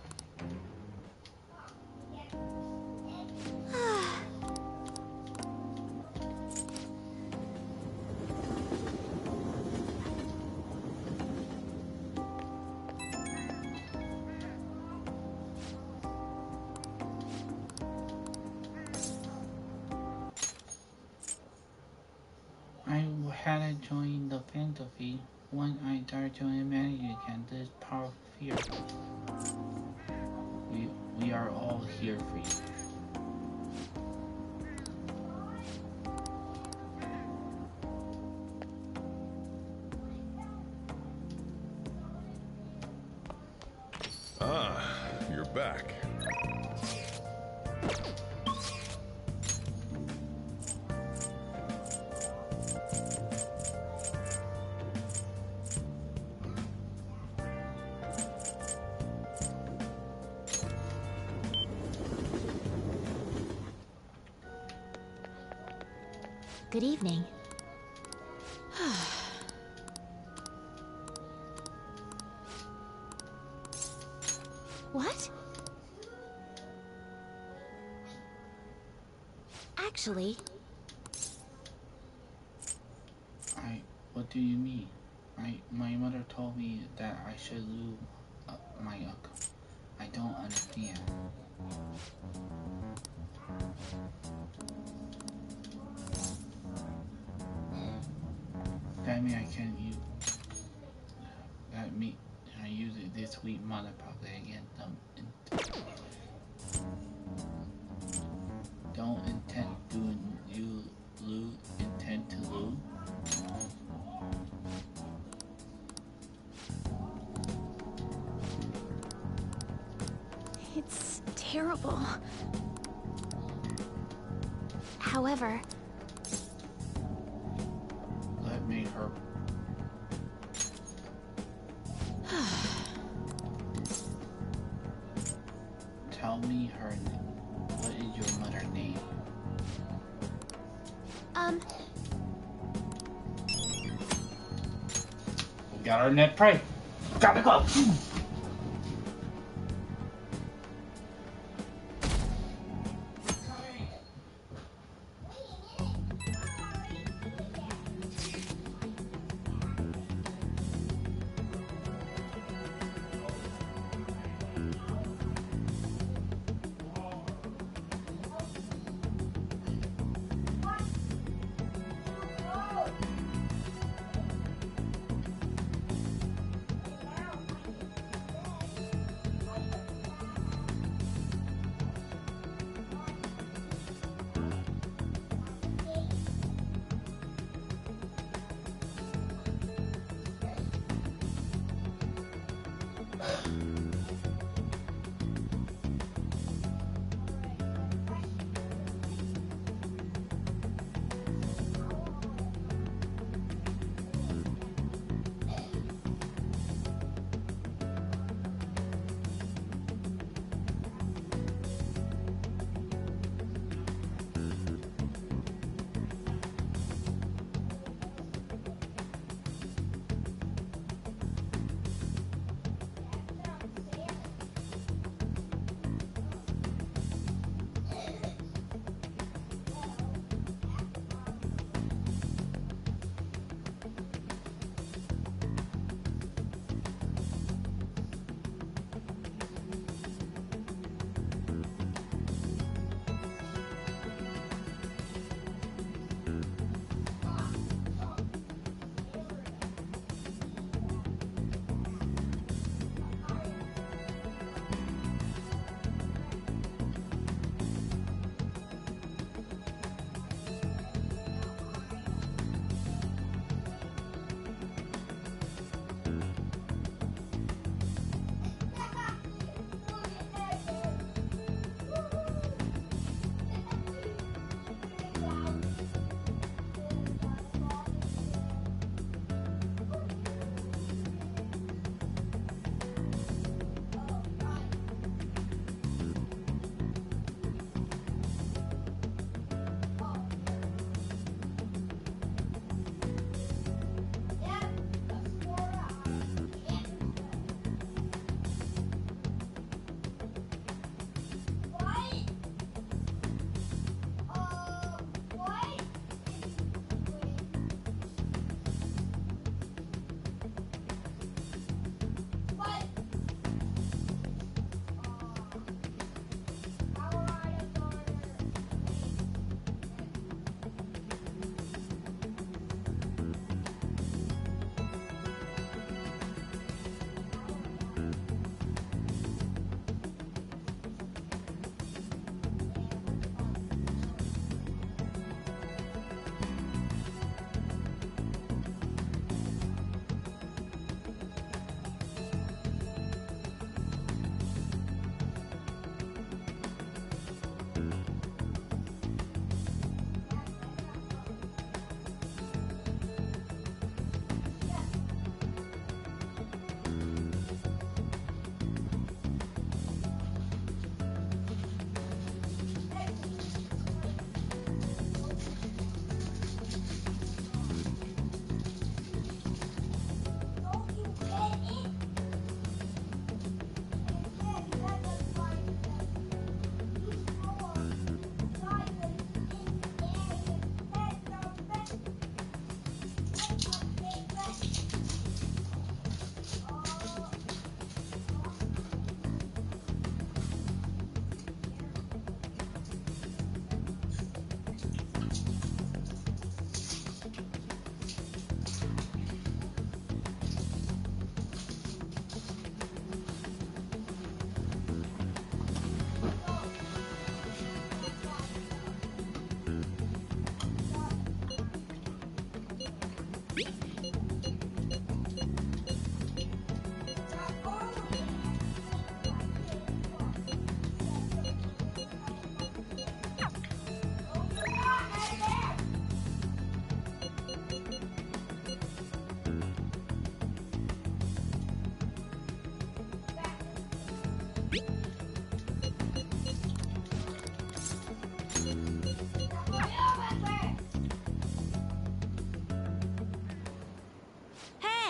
I hadn't joined the fantasy when I started to imagine again this power of fear. We are all here for you. Ah, you're back. Good evening. What? Actually, What do you mean? My mother told me that I should lose my uncle. I don't understand. That means I can't use. That means I use this weak mother probably against them. Don't intend to you lose. Intend to lose. It's terrible. however, let me her. Tell me her name. What is your mother's name? We got our net prey. Gotta go.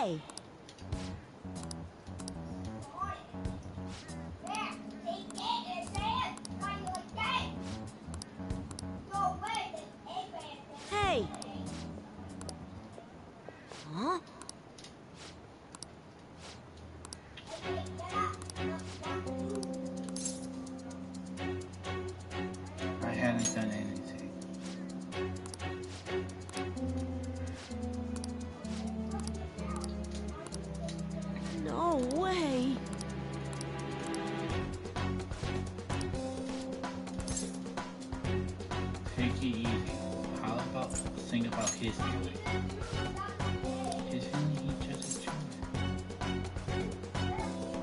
Hey! Hey! Huh? I hadn't done anything. No way. Take it easy. How about think about his feeling? His feeling, he just a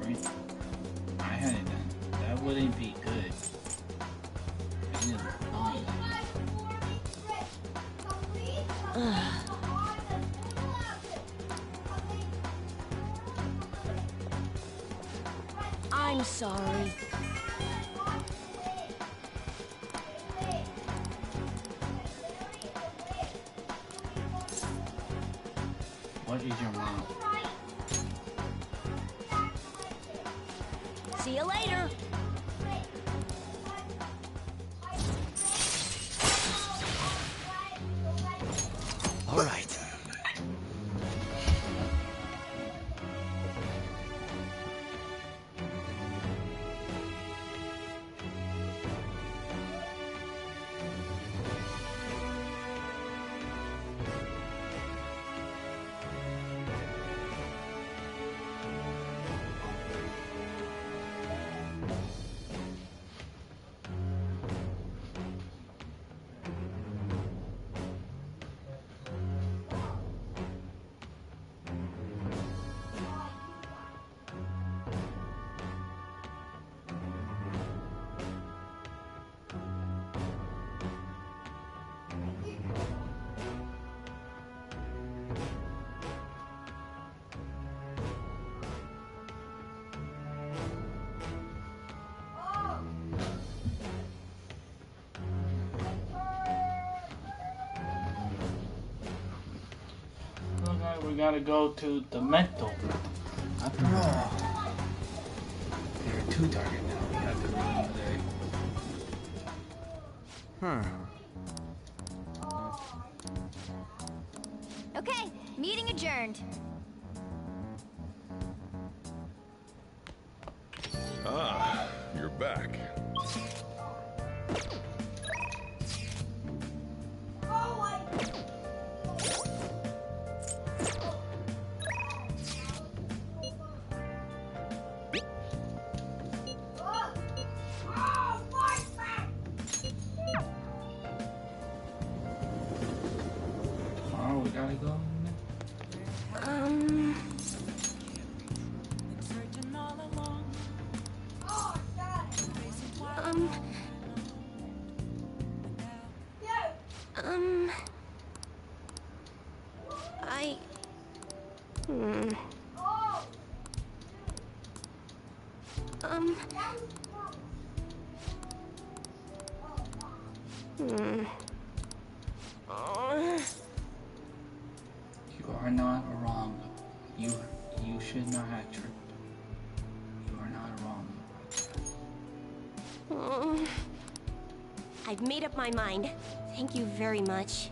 right? I hadn't done. That wouldn't be good. I need to know that. I'm sorry. What is your mom? See you later! All right. We gotta go to the mental. After all, there are two targets now. We have to go today. Okay, meeting adjourned. Ah, you're back. We gotta go. You are not wrong. You should not have tripped. You are not wrong. I've made up my mind. Thank you very much.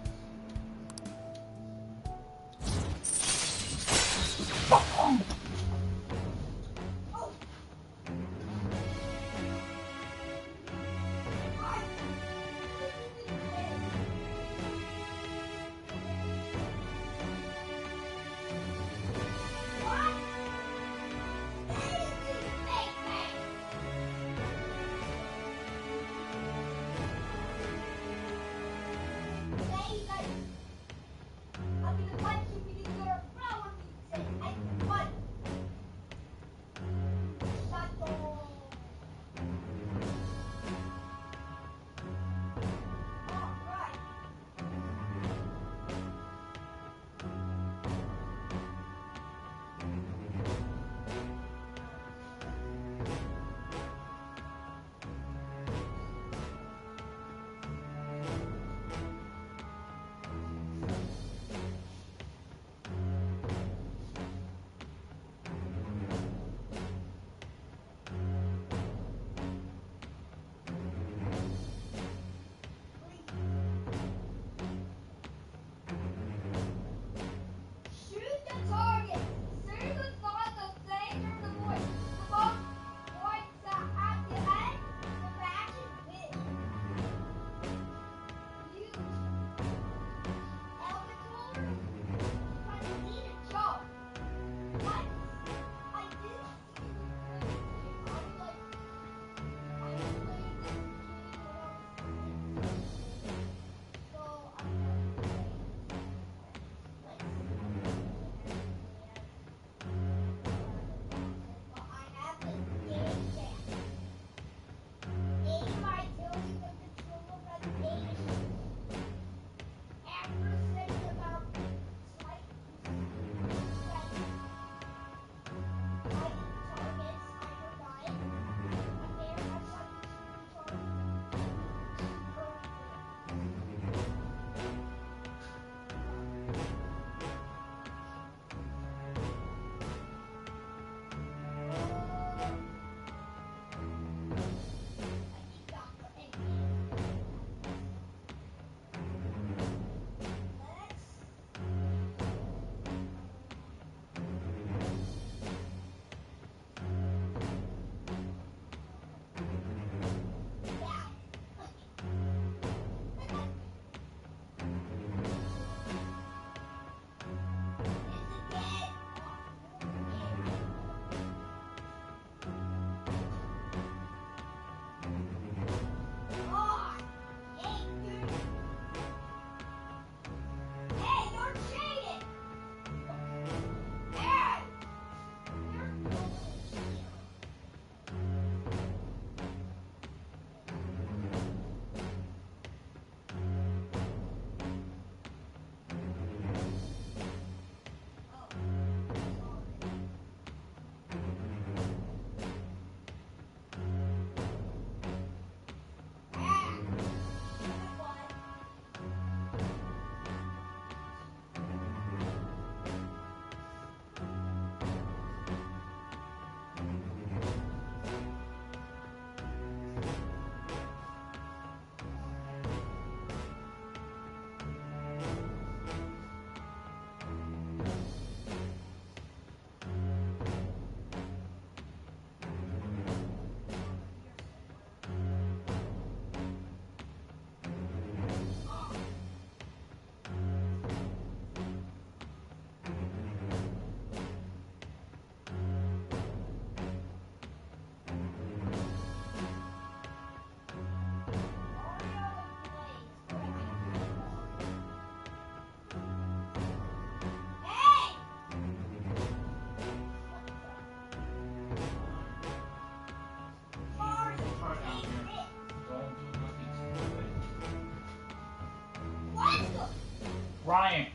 Ryan!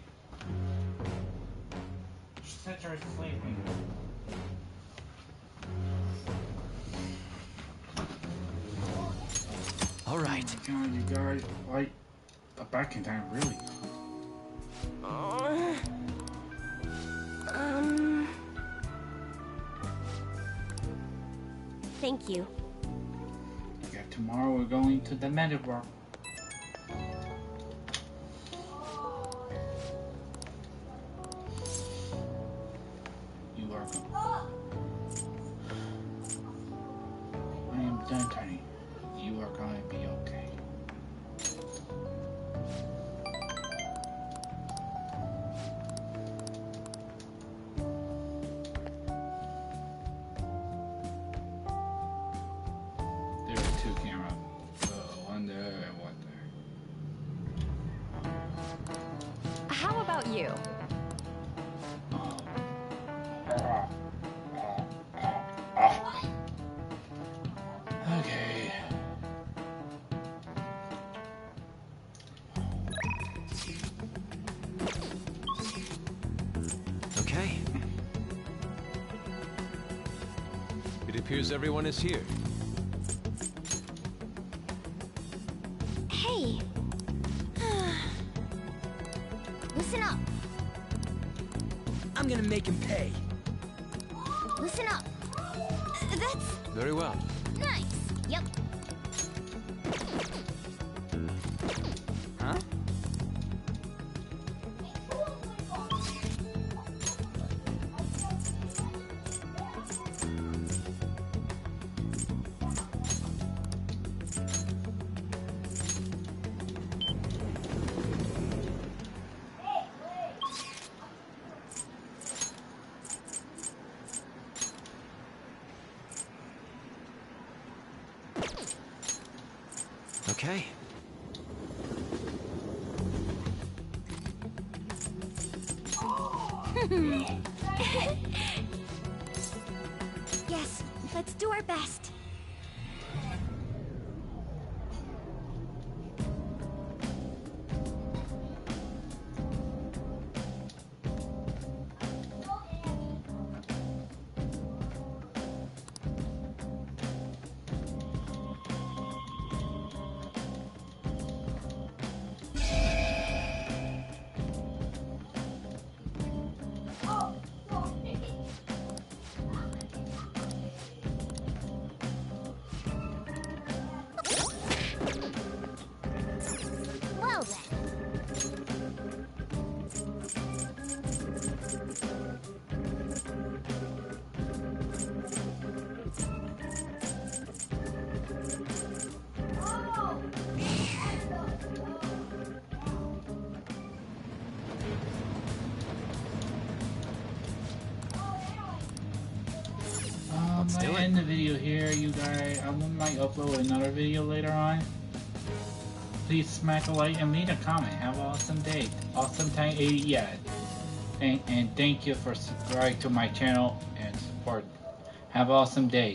Sister is sleeping. All right. Oh my God, you guys, like, back in time, really. Thank you. Yeah, tomorrow we're going to the Metaverse. You're welcome. I am done, Tiny. You are going to be okay. There are two cameras. One there and one there. How about you? Okay. Okay. It appears everyone is here. Hey! Listen up. I'm gonna make him pay. Listen up. That's Very well. nice. Yep. Huh? Okay. Yes, let's do our best. Well then. I'm gonna end the video here, you guys. I might upload another video later on. Please smack a like and leave a comment. Have an awesome day. Awesome time 80, yeah. And thank you for subscribing to my channel and support. Have an awesome day.